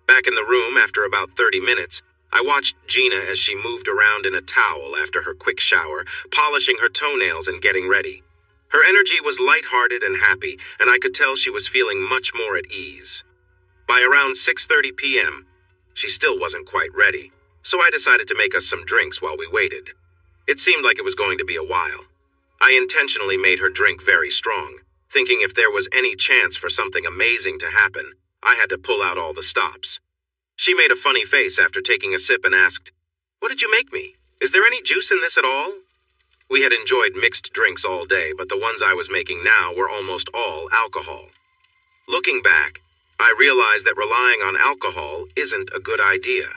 S1: Back in the room after about 30 minutes, I watched Gina as she moved around in a towel after her quick shower, polishing her toenails and getting ready. Her energy was lighthearted and happy, and I could tell she was feeling much more at ease. By around 6:30 p.m., she still wasn't quite ready, so I decided to make us some drinks while we waited. It seemed like it was going to be a while. I intentionally made her drink very strong, thinking if there was any chance for something amazing to happen, I had to pull out all the stops. She made a funny face after taking a sip and asked, What did you make me? Is there any juice in this at all? We had enjoyed mixed drinks all day, but the ones I was making now were almost all alcohol. Looking back, I realized that relying on alcohol isn't a good idea.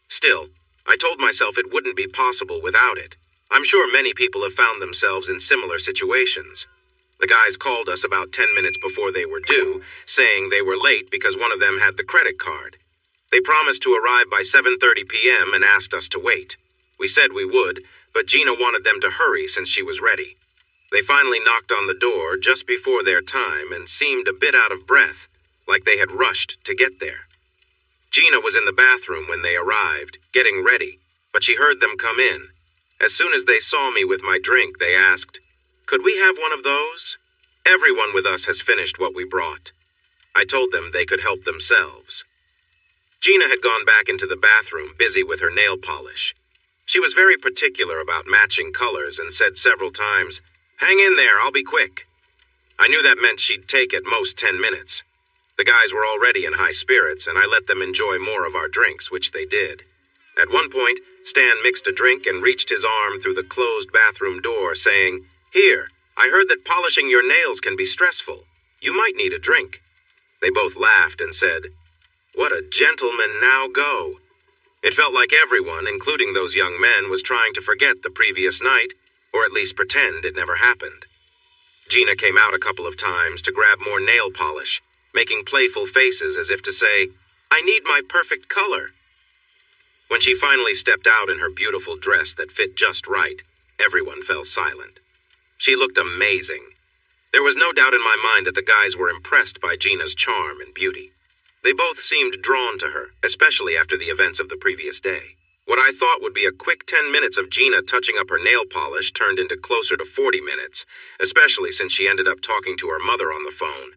S1: Still, I told myself it wouldn't be possible without it. I'm sure many people have found themselves in similar situations. The guys called us about 10 minutes before they were due, saying they were late because one of them had the credit card. They promised to arrive by 7:30 p.m. and asked us to wait. We said we would, but Gina wanted them to hurry since she was ready. They finally knocked on the door just before their time and seemed a bit out of breath, like they had rushed to get there. Gina was in the bathroom when they arrived, getting ready, but she heard them come in. As soon as they saw me with my drink, they asked, "Could we have one of those? Everyone with us has finished what we brought." I told them they could help themselves. Gina had gone back into the bathroom, busy with her nail polish. She was very particular about matching colors and said several times, "Hang in there, I'll be quick." I knew that meant she'd take at most 10 minutes. The guys were already in high spirits, and I let them enjoy more of our drinks, which they did. At one point, Stan mixed a drink and reached his arm through the closed bathroom door, saying, "Here, I heard that polishing your nails can be stressful. You might need a drink." They both laughed and said, "What a gentleman, now go." It felt like everyone, including those young men, was trying to forget the previous night, or at least pretend it never happened. Gina came out a couple of times to grab more nail polish, making playful faces as if to say, "I need my perfect color." When she finally stepped out in her beautiful dress that fit just right, everyone fell silent. She looked amazing. There was no doubt in my mind that the guys were impressed by Gina's charm and beauty. They both seemed drawn to her, especially after the events of the previous day. What I thought would be a quick 10 minutes of Gina touching up her nail polish turned into closer to 40 minutes, especially since she ended up talking to her mother on the phone.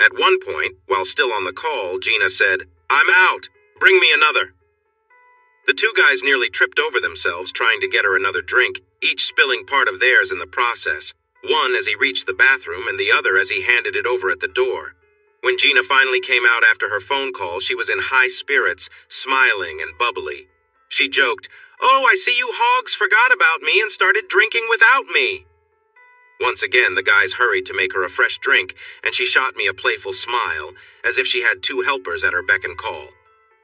S1: At one point, while still on the call, Gina said, "I'm out. Bring me another." The two guys nearly tripped over themselves trying to get her another drink, each spilling part of theirs in the process, one as he reached the bathroom and the other as he handed it over at the door. When Gina finally came out after her phone call, she was in high spirits, smiling and bubbly. She joked, "Oh, I see you hogs forgot about me and started drinking without me." Once again, the guys hurried to make her a fresh drink, and she shot me a playful smile, as if she had two helpers at her beck and call.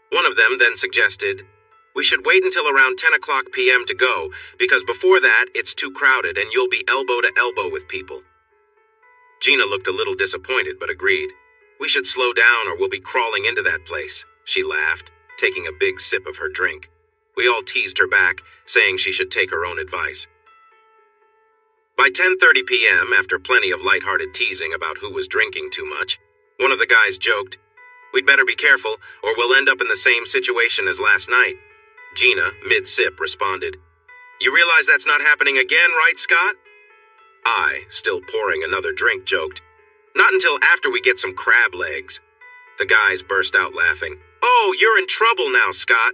S1: One of them then suggested, "We should wait until around 10 o'clock p.m. to go, because before that, it's too crowded and you'll be elbow to elbow with people." Gina looked a little disappointed, but agreed. "We should slow down or we'll be crawling into that place," she laughed, taking a big sip of her drink. We all teased her back, saying she should take her own advice. By 10:30 p.m., after plenty of lighthearted teasing about who was drinking too much, one of the guys joked, "We'd better be careful, or we'll end up in the same situation as last night." Gina, mid-sip, responded, "You realize that's not happening again, right, Scott?" I, still pouring another drink, joked, "Not until after we get some crab legs." The guys burst out laughing. "Oh, you're in trouble now, Scott.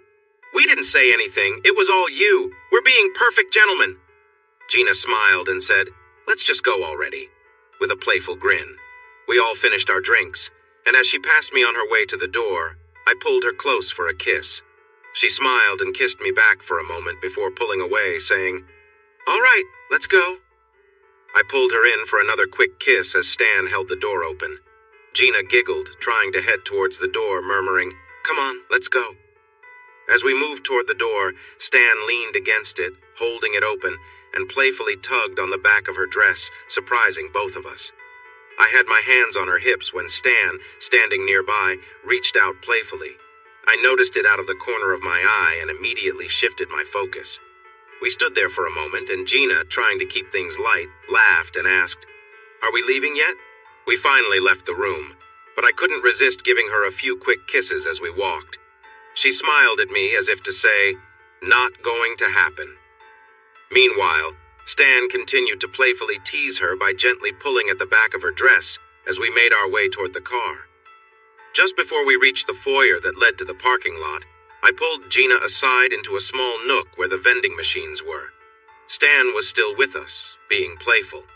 S1: We didn't say anything. It was all you. We're being perfect gentlemen." Gina smiled and said, "Let's just go already," with a playful grin. We all finished our drinks, and as she passed me on her way to the door, I pulled her close for a kiss. She smiled and kissed me back for a moment before pulling away, saying, "All right, let's go." I pulled her in for another quick kiss as Stan held the door open. Gina giggled, trying to head towards the door, murmuring, "Come on, let's go." As we moved toward the door, Stan leaned against it, holding it open, and playfully tugged on the back of her dress, surprising both of us. I had my hands on her hips when Stan, standing nearby, reached out playfully. I noticed it out of the corner of my eye and immediately shifted my focus. We stood there for a moment, and Gina, trying to keep things light, laughed and asked, "Are we leaving yet?" We finally left the room, but I couldn't resist giving her a few quick kisses as we walked. She smiled at me as if to say, "Not going to happen." Meanwhile, Stan continued to playfully tease her by gently pulling at the back of her dress as we made our way toward the car. Just before we reached the foyer that led to the parking lot, I pulled Gina aside into a small nook where the vending machines were. Stan was still with us, being playful.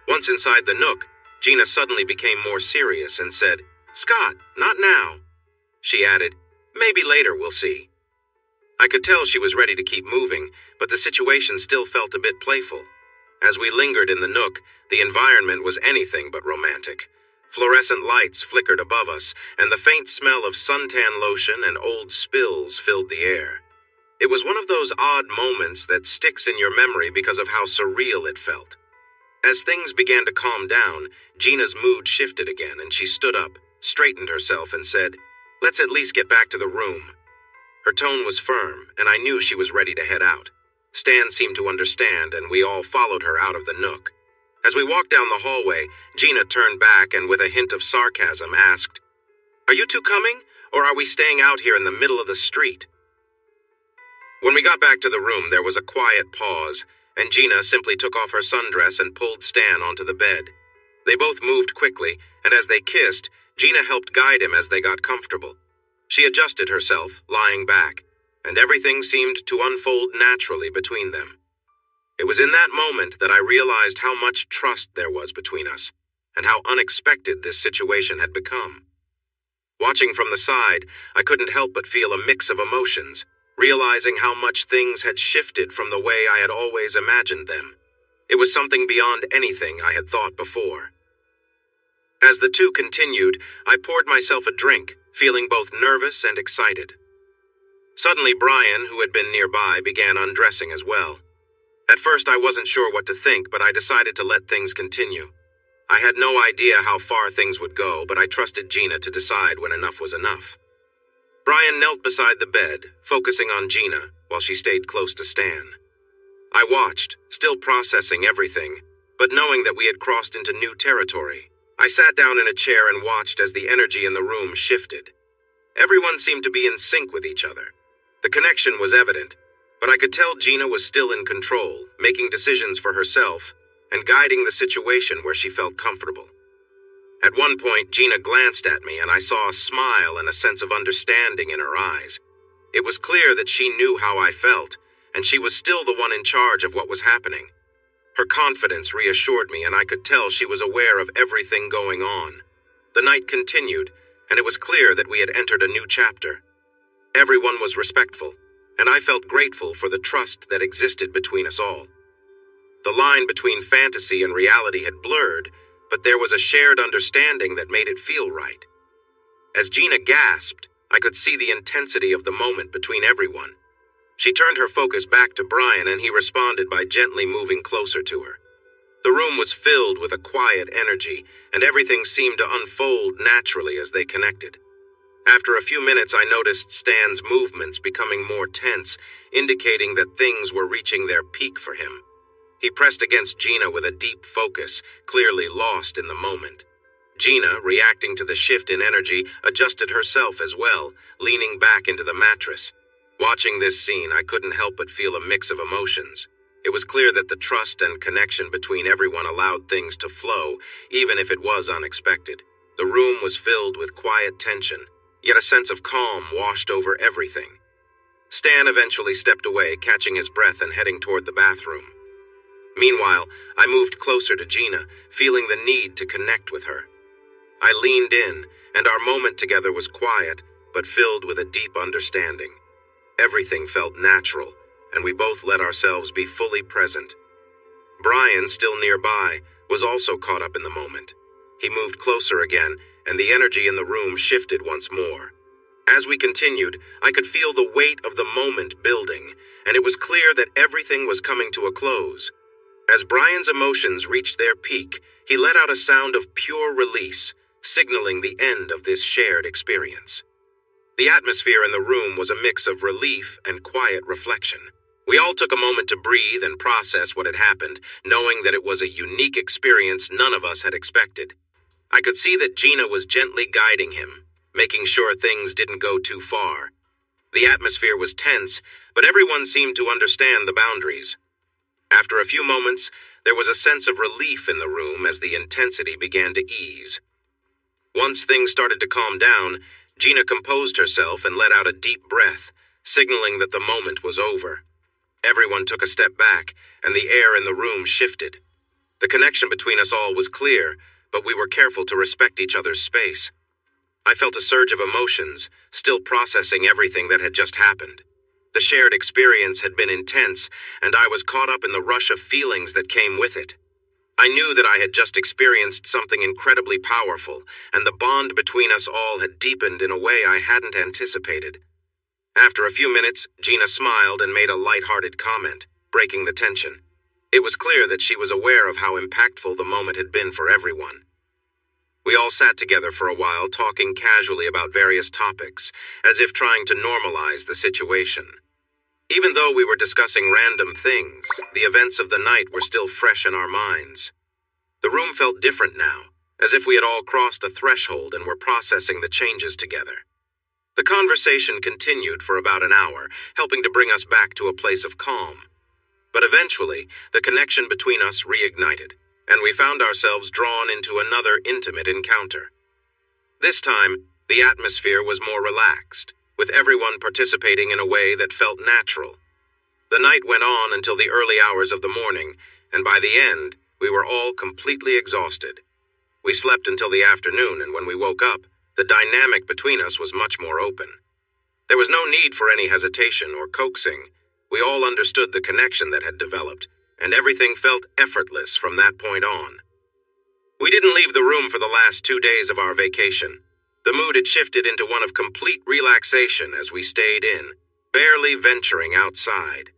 S1: Once inside the nook, Gina suddenly became more serious and said, "Scott, not now." She added, "Maybe later, we'll see." I could tell she was ready to keep moving, but the situation still felt a bit playful. As we lingered in the nook, the environment was anything but romantic. Fluorescent lights flickered above us, and the faint smell of suntan lotion and old spills filled the air. It was one of those odd moments that sticks in your memory because of how surreal it felt. As things began to calm down, Gina's mood shifted again, and she stood up, straightened herself, and said, "Let's at least get back to the room." Her tone was firm, and I knew she was ready to head out. Stan seemed to understand, and we all followed her out of the nook. As we walked down the hallway, Gina turned back and with a hint of sarcasm asked, "Are you two coming, or are we staying out here in the middle of the street? When we got back to the room, there was a quiet pause, and Gina simply took off her sundress and pulled Stan onto the bed. They both moved quickly, and as they kissed, Gina helped guide him as they got comfortable. She adjusted herself, lying back, and everything seemed to unfold naturally between them. It was in that moment that I realized how much trust there was between us, and how unexpected this situation had become. Watching from the side, I couldn't help but feel a mix of emotions, realizing how much things had shifted from the way I had always imagined them. It was something beyond anything I had thought before. As the two continued, I poured myself a drink, feeling both nervous and excited. Suddenly, Brian, who had been nearby, began undressing as well. At first, I wasn't sure what to think, but I decided to let things continue. I had no idea how far things would go, but I trusted Gina to decide when enough was enough. Brian knelt beside the bed, focusing on Gina, while she stayed close to Stan. I watched, still processing everything, but knowing that we had crossed into new territory. I sat down in a chair and watched as the energy in the room shifted. Everyone seemed to be in sync with each other. The connection was evident, but I could tell Gina was still in control, making decisions for herself, and guiding the situation where she felt comfortable. At one point, Gina glanced at me, and I saw a smile and a sense of understanding in her eyes. It was clear that she knew how I felt, and she was still the one in charge of what was happening. Her confidence reassured me, and I could tell she was aware of everything going on. The night continued, and it was clear that we had entered a new chapter. Everyone was respectful, and I felt grateful for the trust that existed between us all. The line between fantasy and reality had blurred, but there was a shared understanding that made it feel right. As Gina gasped, I could see the intensity of the moment between everyone. She turned her focus back to Brian, and he responded by gently moving closer to her. The room was filled with a quiet energy, and everything seemed to unfold naturally as they connected. After a few minutes, I noticed Stan's movements becoming more tense, indicating that things were reaching their peak for him. He pressed against Gina with a deep focus, clearly lost in the moment. Gina, reacting to the shift in energy, adjusted herself as well, leaning back into the mattress. Watching this scene, I couldn't help but feel a mix of emotions. It was clear that the trust and connection between everyone allowed things to flow, even if it was unexpected. The room was filled with quiet tension, yet a sense of calm washed over everything. Stan eventually stepped away, catching his breath and heading toward the bathroom. Meanwhile, I moved closer to Gina, feeling the need to connect with her. I leaned in, and our moment together was quiet, but filled with a deep understanding. Everything felt natural, and we both let ourselves be fully present. Brian, still nearby, was also caught up in the moment. He moved closer again, and the energy in the room shifted once more. As we continued, I could feel the weight of the moment building, and it was clear that everything was coming to a close. As Brian's emotions reached their peak, he let out a sound of pure release, signaling the end of this shared experience. The atmosphere in the room was a mix of relief and quiet reflection. We all took a moment to breathe and process what had happened, knowing that it was a unique experience none of us had expected. I could see that Gina was gently guiding him, making sure things didn't go too far. The atmosphere was tense, but everyone seemed to understand the boundaries. After a few moments, there was a sense of relief in the room as the intensity began to ease. Once things started to calm down, Gina composed herself and let out a deep breath, signaling that the moment was over. Everyone took a step back, and the air in the room shifted. The connection between us all was clear, but we were careful to respect each other's space. I felt a surge of emotions, still processing everything that had just happened. The shared experience had been intense, and I was caught up in the rush of feelings that came with it. I knew that I had just experienced something incredibly powerful, and the bond between us all had deepened in a way I hadn't anticipated. After a few minutes, Gina smiled and made a light-hearted comment, breaking the tension. It was clear that she was aware of how impactful the moment had been for everyone. We all sat together for a while, talking casually about various topics, as if trying to normalize the situation. Even though we were discussing random things, the events of the night were still fresh in our minds. The room felt different now, as if we had all crossed a threshold and were processing the changes together. The conversation continued for about an hour, helping to bring us back to a place of calm. But eventually, the connection between us reignited, and we found ourselves drawn into another intimate encounter. This time, the atmosphere was more relaxed, with everyone participating in a way that felt natural. The night went on until the early hours of the morning, and by the end, we were all completely exhausted. We slept until the afternoon, and when we woke up, the dynamic between us was much more open. There was no need for any hesitation or coaxing. We all understood the connection that had developed, and everything felt effortless from that point on. We didn't leave the room for the last 2 days of our vacation. The mood had shifted into one of complete relaxation as we stayed in, barely venturing outside.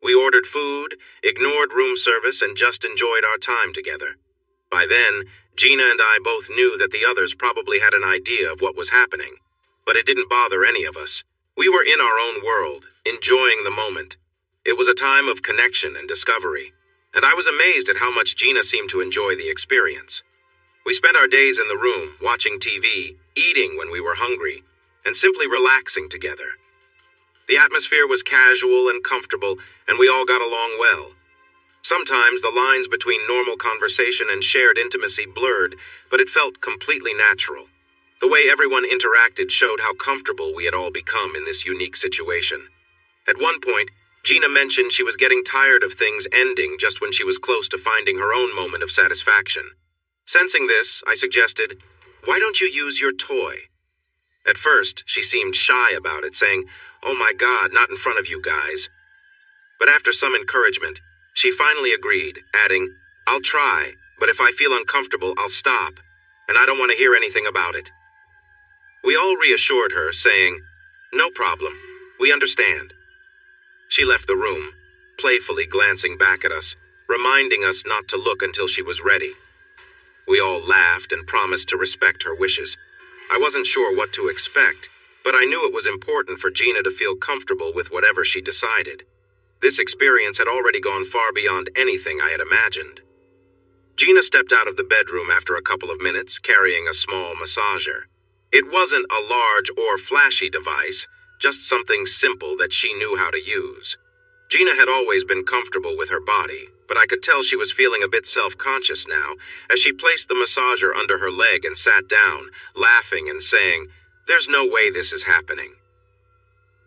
S1: We ordered food, ignored room service, and just enjoyed our time together. By then, Gina and I both knew that the others probably had an idea of what was happening, but it didn't bother any of us. We were in our own world, enjoying the moment. It was a time of connection and discovery, and I was amazed at how much Gina seemed to enjoy the experience. We spent our days in the room, watching TV, eating when we were hungry, and simply relaxing together. The atmosphere was casual and comfortable, and we all got along well. Sometimes the lines between normal conversation and shared intimacy blurred, but it felt completely natural. The way everyone interacted showed how comfortable we had all become in this unique situation. At one point, Gina mentioned she was getting tired of things ending just when she was close to finding her own moment of satisfaction. Sensing this, I suggested, "Why don't you use your toy?" At first, she seemed shy about it, saying, "Oh my God, not in front of you guys." But after some encouragement, she finally agreed, adding, "I'll try, but if I feel uncomfortable, I'll stop, and I don't want to hear anything about it." We all reassured her, saying, "No problem, we understand." She left the room, playfully glancing back at us, reminding us not to look until she was ready. We all laughed and promised to respect her wishes. I wasn't sure what to expect, but I knew it was important for Gina to feel comfortable with whatever she decided. This experience had already gone far beyond anything I had imagined. Gina stepped out of the bedroom after a couple of minutes, carrying a small massager. It wasn't a large or flashy device, just something simple that she knew how to use. Gina had always been comfortable with her body, but I could tell she was feeling a bit self-conscious now as she placed the massager under her leg and sat down, laughing and saying, "There's no way this is happening."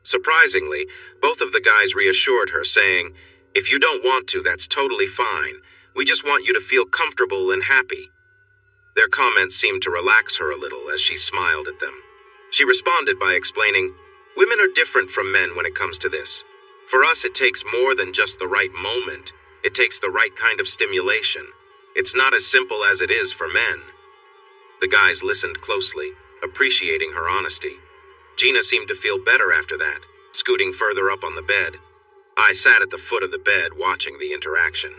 S1: Surprisingly, both of the guys reassured her, saying, "If you don't want to, that's totally fine. We just want you to feel comfortable and happy." Their comments seemed to relax her a little as she smiled at them. She responded by explaining, "Women are different from men when it comes to this. For us, it takes more than just the right moment. It takes the right kind of stimulation. It's not as simple as it is for men." The guys listened closely, appreciating her honesty. Gina seemed to feel better after that, scooting further up on the bed. I sat at the foot of the bed watching the interaction.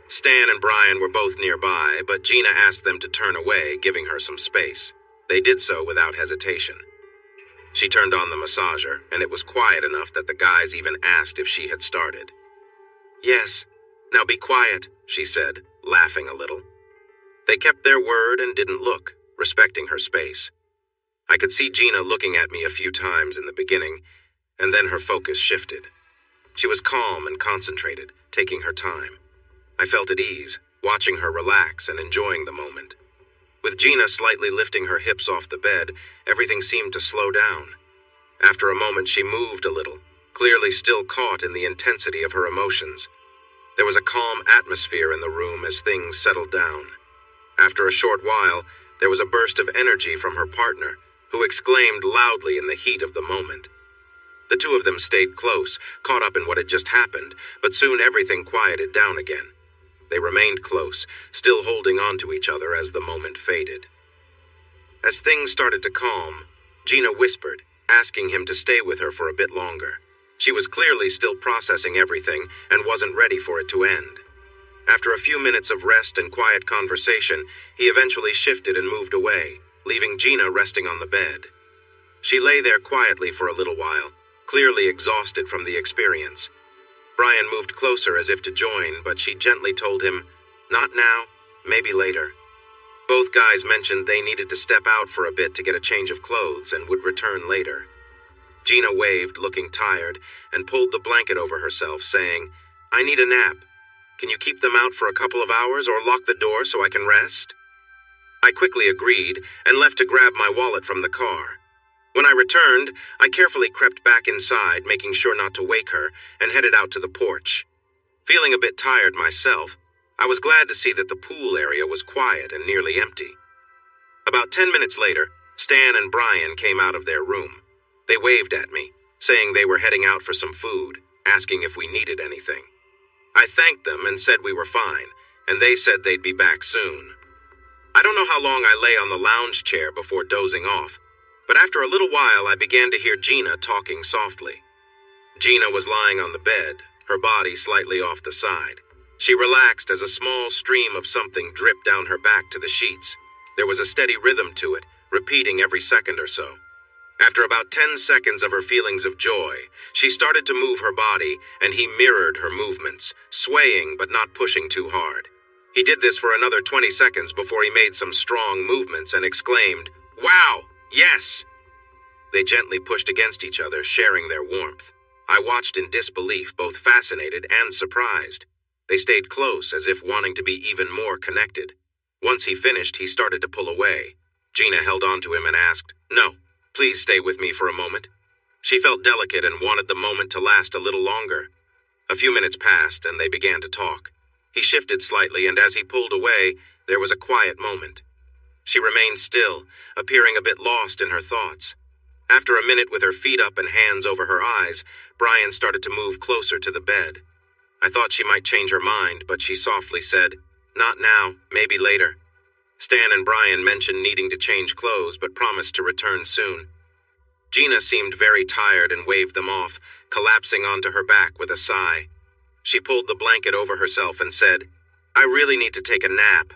S1: Stan and Brian were both nearby, but Gina asked them to turn away, giving her some space. They did so without hesitation. She turned on the massager, and it was quiet enough that the guys even asked if she had started. "Yes. Now be quiet," she said, laughing a little. They kept their word and didn't look, respecting her space. I could see Gina looking at me a few times in the beginning, and then her focus shifted. She was calm and concentrated, taking her time. I felt at ease, watching her relax and enjoying the moment. With Gina slightly lifting her hips off the bed, everything seemed to slow down. After a moment, she moved a little, clearly still caught in the intensity of her emotions. There was a calm atmosphere in the room as things settled down. After a short while, there was a burst of energy from her partner, who exclaimed loudly in the heat of the moment. The two of them stayed close, caught up in what had just happened, but soon everything quieted down again. They remained close, still holding on to each other as the moment faded. As things started to calm, Gina whispered, asking him to stay with her for a bit longer. She was clearly still processing everything and wasn't ready for it to end. After a few minutes of rest and quiet conversation, he eventually shifted and moved away, leaving Gina resting on the bed. She lay there quietly for a little while, clearly exhausted from the experience. Brian moved closer as if to join, but she gently told him, "Not now, maybe later." Both guys mentioned they needed to step out for a bit to get a change of clothes and would return later. Gina waved, looking tired, and pulled the blanket over herself, saying, "I need a nap. Can you keep them out for a couple of hours or lock the door so I can rest?" I quickly agreed and left to grab my wallet from the car. When I returned, I carefully crept back inside, making sure not to wake her, and headed out to the porch. Feeling a bit tired myself, I was glad to see that the pool area was quiet and nearly empty. About 10 minutes later, Stan and Brian came out of their room. They waved at me, saying they were heading out for some food, asking if we needed anything. I thanked them and said we were fine, and they said they'd be back soon. I don't know how long I lay on the lounge chair before dozing off, but after a little while I began to hear Gina talking softly. Gina was lying on the bed, her body slightly off the side. She relaxed as a small stream of something dripped down her back to the sheets. There was a steady rhythm to it, repeating every second or so. After about 10 seconds of her feelings of joy, she started to move her body, and he mirrored her movements, swaying but not pushing too hard. He did this for another 20 seconds before he made some strong movements and exclaimed, "Wow, yes!" They gently pushed against each other, sharing their warmth. I watched in disbelief, both fascinated and surprised. They stayed close, as if wanting to be even more connected. Once he finished, he started to pull away. Gina held on to him and asked, "No, please stay with me for a moment." She felt delicate and wanted the moment to last a little longer. A few minutes passed, and they began to talk. He shifted slightly, and as he pulled away, there was a quiet moment. She remained still, appearing a bit lost in her thoughts. After a minute with her feet up and hands over her eyes, Brian started to move closer to the bed. I thought she might change her mind, but she softly said, "Not now, maybe later." Stan and Brian mentioned needing to change clothes, but promised to return soon. Gina seemed very tired and waved them off, collapsing onto her back with a sigh. She pulled the blanket over herself and said, "I really need to take a nap.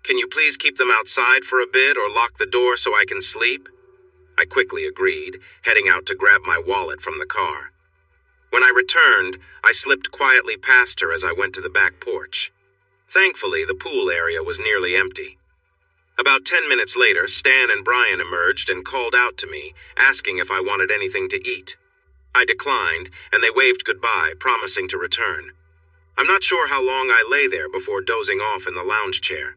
S1: Can you please keep them outside for a bit or lock the door so I can sleep?" I quickly agreed, heading out to grab my wallet from the car. When I returned, I slipped quietly past her as I went to the back porch. Thankfully, the pool area was nearly empty. About 10 minutes later, Stan and Brian emerged and called out to me, asking if I wanted anything to eat. I declined, and they waved goodbye, promising to return. I'm not sure how long I lay there before dozing off in the lounge chair.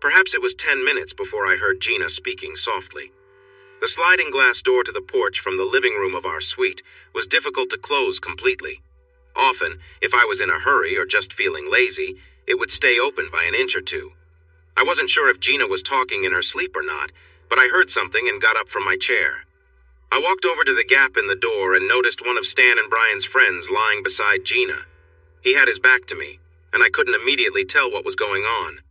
S1: Perhaps it was 10 minutes before I heard Gina speaking softly. The sliding glass door to the porch from the living room of our suite was difficult to close completely. Often, if I was in a hurry or just feeling lazy, it would stay open by an inch or two. I wasn't sure if Gina was talking in her sleep or not, but I heard something and got up from my chair. I walked over to the gap in the door and noticed one of Stan and Brian's friends lying beside Gina. He had his back to me, and I couldn't immediately tell what was going on.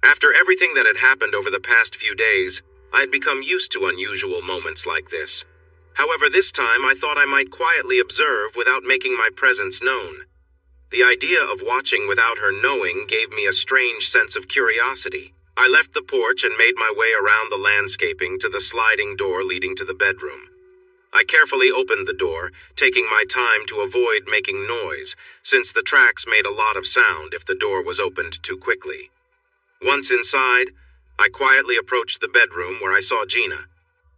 S1: After everything that had happened over the past few days, I had become used to unusual moments like this. However, this time I thought I might quietly observe without making my presence known. The idea of watching without her knowing gave me a strange sense of curiosity. I left the porch and made my way around the landscaping to the sliding door leading to the bedroom. I carefully opened the door, taking my time to avoid making noise, since the tracks made a lot of sound if the door was opened too quickly. Once inside, I quietly approached the bedroom where I saw Gina.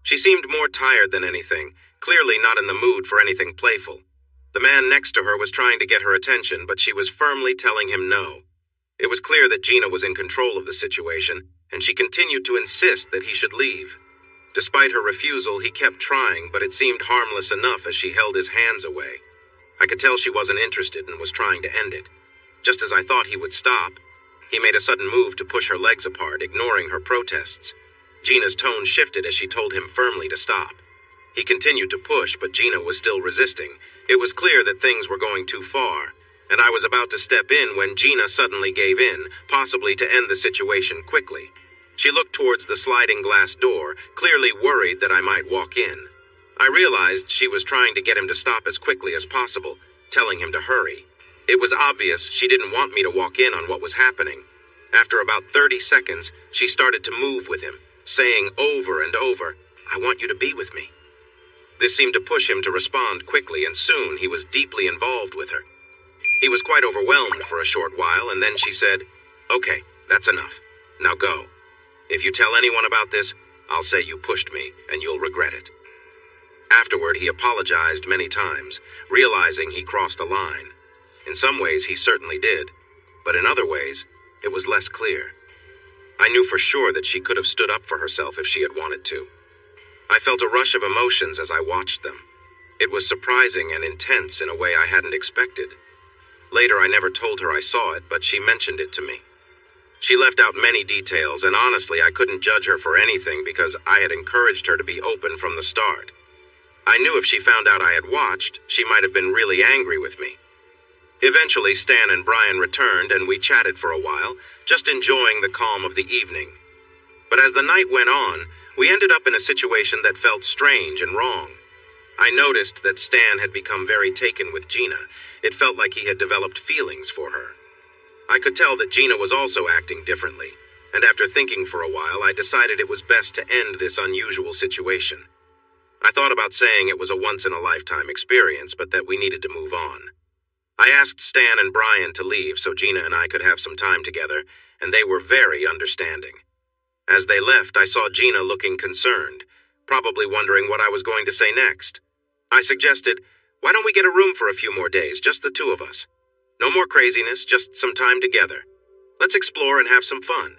S1: She seemed more tired than anything, clearly not in the mood for anything playful. The man next to her was trying to get her attention, but she was firmly telling him no. It was clear that Gina was in control of the situation, and she continued to insist that he should leave. Despite her refusal, he kept trying, but it seemed harmless enough as she held his hands away. I could tell she wasn't interested and was trying to end it. Just as I thought he would stop, he made a sudden move to push her legs apart, ignoring her protests. Gina's tone shifted as she told him firmly to stop. He continued to push, but Gina was still resisting. It was clear that things were going too far, and I was about to step in when Gina suddenly gave in, possibly to end the situation quickly. She looked towards the sliding glass door, clearly worried that I might walk in. I realized she was trying to get him to stop as quickly as possible, telling him to hurry. It was obvious she didn't want me to walk in on what was happening. After about 30 seconds, she started to move with him, saying over and over, "I want you to be with me." This seemed to push him to respond quickly, and soon he was deeply involved with her. He was quite overwhelmed for a short while, and then she said, "Okay, that's enough. Now go. If you tell anyone about this, I'll say you pushed me, and you'll regret it." Afterward, he apologized many times, realizing he crossed a line. In some ways, he certainly did, but in other ways, it was less clear. I knew for sure that she could have stood up for herself if she had wanted to. I felt a rush of emotions as I watched them. It was surprising and intense in a way I hadn't expected. Later, I never told her I saw it, but she mentioned it to me. She left out many details, and honestly, I couldn't judge her for anything because I had encouraged her to be open from the start. I knew if she found out I had watched, she might have been really angry with me. Eventually, Stan and Brian returned, and we chatted for a while, just enjoying the calm of the evening. But as the night went on, we ended up in a situation that felt strange and wrong. I noticed that Stan had become very taken with Gina. It felt like he had developed feelings for her. I could tell that Gina was also acting differently, and after thinking for a while, I decided it was best to end this unusual situation. I thought about saying it was a once-in-a-lifetime experience, but that we needed to move on. I asked Stan and Brian to leave so Gina and I could have some time together, and they were very understanding. As they left, I saw Gina looking concerned, probably wondering what I was going to say next. I suggested, why don't we get a room for a few more days, just the two of us? No more craziness, just some time together. Let's explore and have some fun.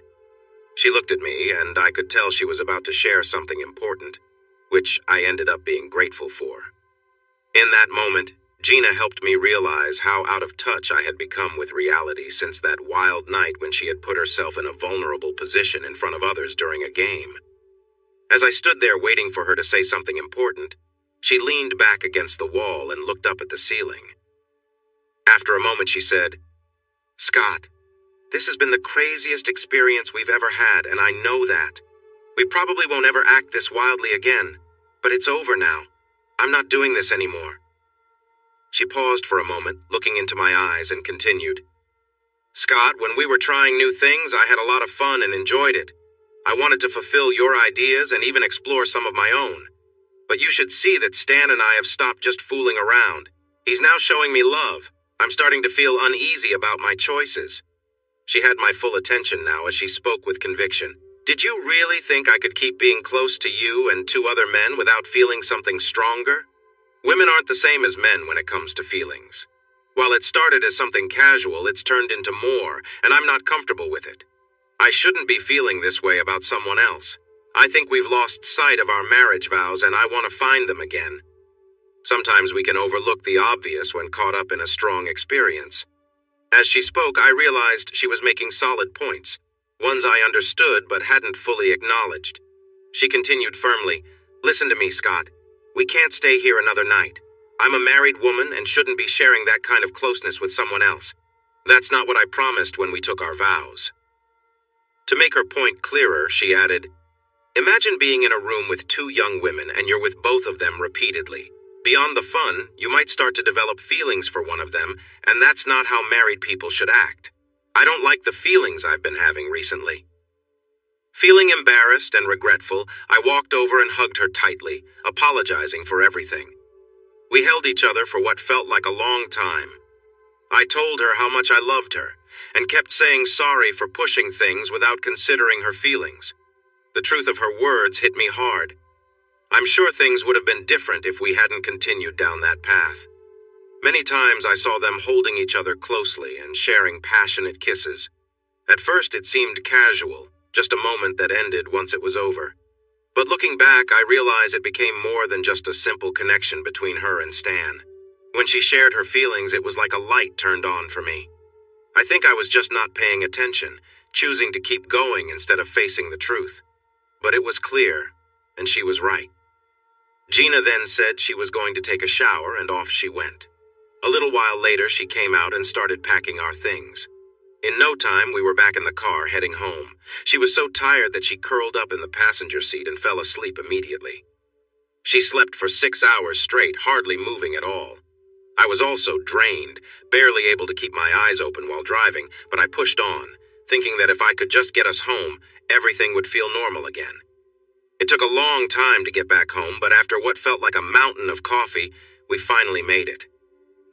S1: She looked at me, and I could tell she was about to share something important, which I ended up being grateful for. In that moment, Gina helped me realize how out of touch I had become with reality since that wild night when she had put herself in a vulnerable position in front of others during a game. As I stood there waiting for her to say something important, she leaned back against the wall and looked up at the ceiling. After a moment, she said, "Scott, this has been the craziest experience we've ever had, and I know that. We probably won't ever act this wildly again, but it's over now. I'm not doing this anymore." She paused for a moment, looking into my eyes, and continued, "Scott, when we were trying new things, I had a lot of fun and enjoyed it. I wanted to fulfill your ideas and even explore some of my own. But you should see that Stan and I have stopped just fooling around. He's now showing me love. I'm starting to feel uneasy about my choices." She had my full attention now as she spoke with conviction. "Did you really think I could keep being close to you and two other men without feeling something stronger? Women aren't the same as men when it comes to feelings. While it started as something casual, it's turned into more, and I'm not comfortable with it. I shouldn't be feeling this way about someone else. I think we've lost sight of our marriage vows, and I want to find them again." Sometimes we can overlook the obvious when caught up in a strong experience. As she spoke, I realized she was making solid points, ones I understood but hadn't fully acknowledged. She continued firmly, "Listen to me, Scott. We can't stay here another night. I'm a married woman and shouldn't be sharing that kind of closeness with someone else. That's not what I promised when we took our vows." To make her point clearer, she added, "Imagine being in a room with two young women and you're with both of them repeatedly. Beyond the fun, you might start to develop feelings for one of them, and that's not how married people should act. I don't like the feelings I've been having recently." Feeling embarrassed and regretful, I walked over and hugged her tightly, apologizing for everything. We held each other for what felt like a long time. I told her how much I loved her, and kept saying sorry for pushing things without considering her feelings. The truth of her words hit me hard. I'm sure things would have been different if we hadn't continued down that path. Many times I saw them holding each other closely and sharing passionate kisses. At first it seemed casual, just a moment that ended once it was over. But looking back, I realize it became more than just a simple connection between her and Stan. When she shared her feelings, it was like a light turned on for me. I think I was just not paying attention, choosing to keep going instead of facing the truth. But it was clear, and she was right. Gina then said she was going to take a shower, and off she went. A little while later, she came out and started packing our things. In no time, we were back in the car, heading home. She was so tired that she curled up in the passenger seat and fell asleep immediately. She slept for 6 hours straight, hardly moving at all. I was also drained, barely able to keep my eyes open while driving, but I pushed on, thinking that if I could just get us home, everything would feel normal again. It took a long time to get back home, but after what felt like a mountain of coffee, we finally made it.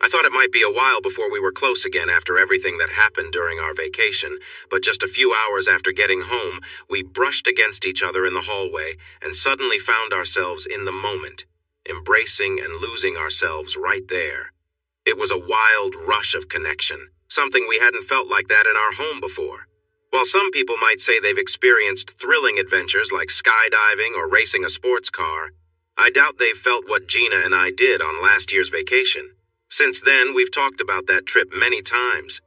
S1: I thought it might be a while before we were close again after everything that happened during our vacation, but just a few hours after getting home, we brushed against each other in the hallway and suddenly found ourselves in the moment, embracing and losing ourselves right there. It was a wild rush of connection, something we hadn't felt like that in our home before. While some people might say they've experienced thrilling adventures like skydiving or racing a sports car, I doubt they've felt what Gina and I did on last year's vacation. Since then, we've talked about that trip many times.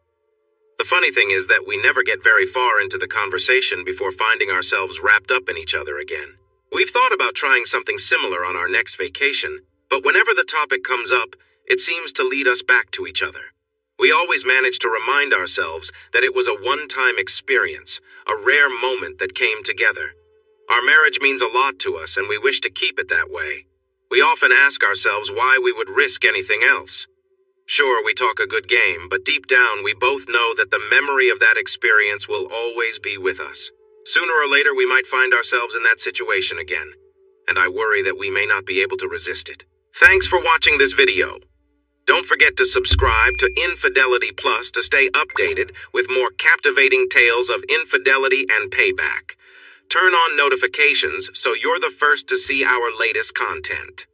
S1: The funny thing is that we never get very far into the conversation before finding ourselves wrapped up in each other again. We've thought about trying something similar on our next vacation, but whenever the topic comes up, it seems to lead us back to each other. We always manage to remind ourselves that it was a one-time experience, a rare moment that came together. Our marriage means a lot to us, and we wish to keep it that way. We often ask ourselves why we would risk anything else. Sure, we talk a good game, but deep down we both know that the memory of that experience will always be with us. Sooner or later we might find ourselves in that situation again, and I worry that we may not be able to resist it. Thanks for watching this video. Don't forget to subscribe to Infidelity Plus to stay updated with more captivating tales of infidelity and payback. Turn on notifications so you're the first to see our latest content.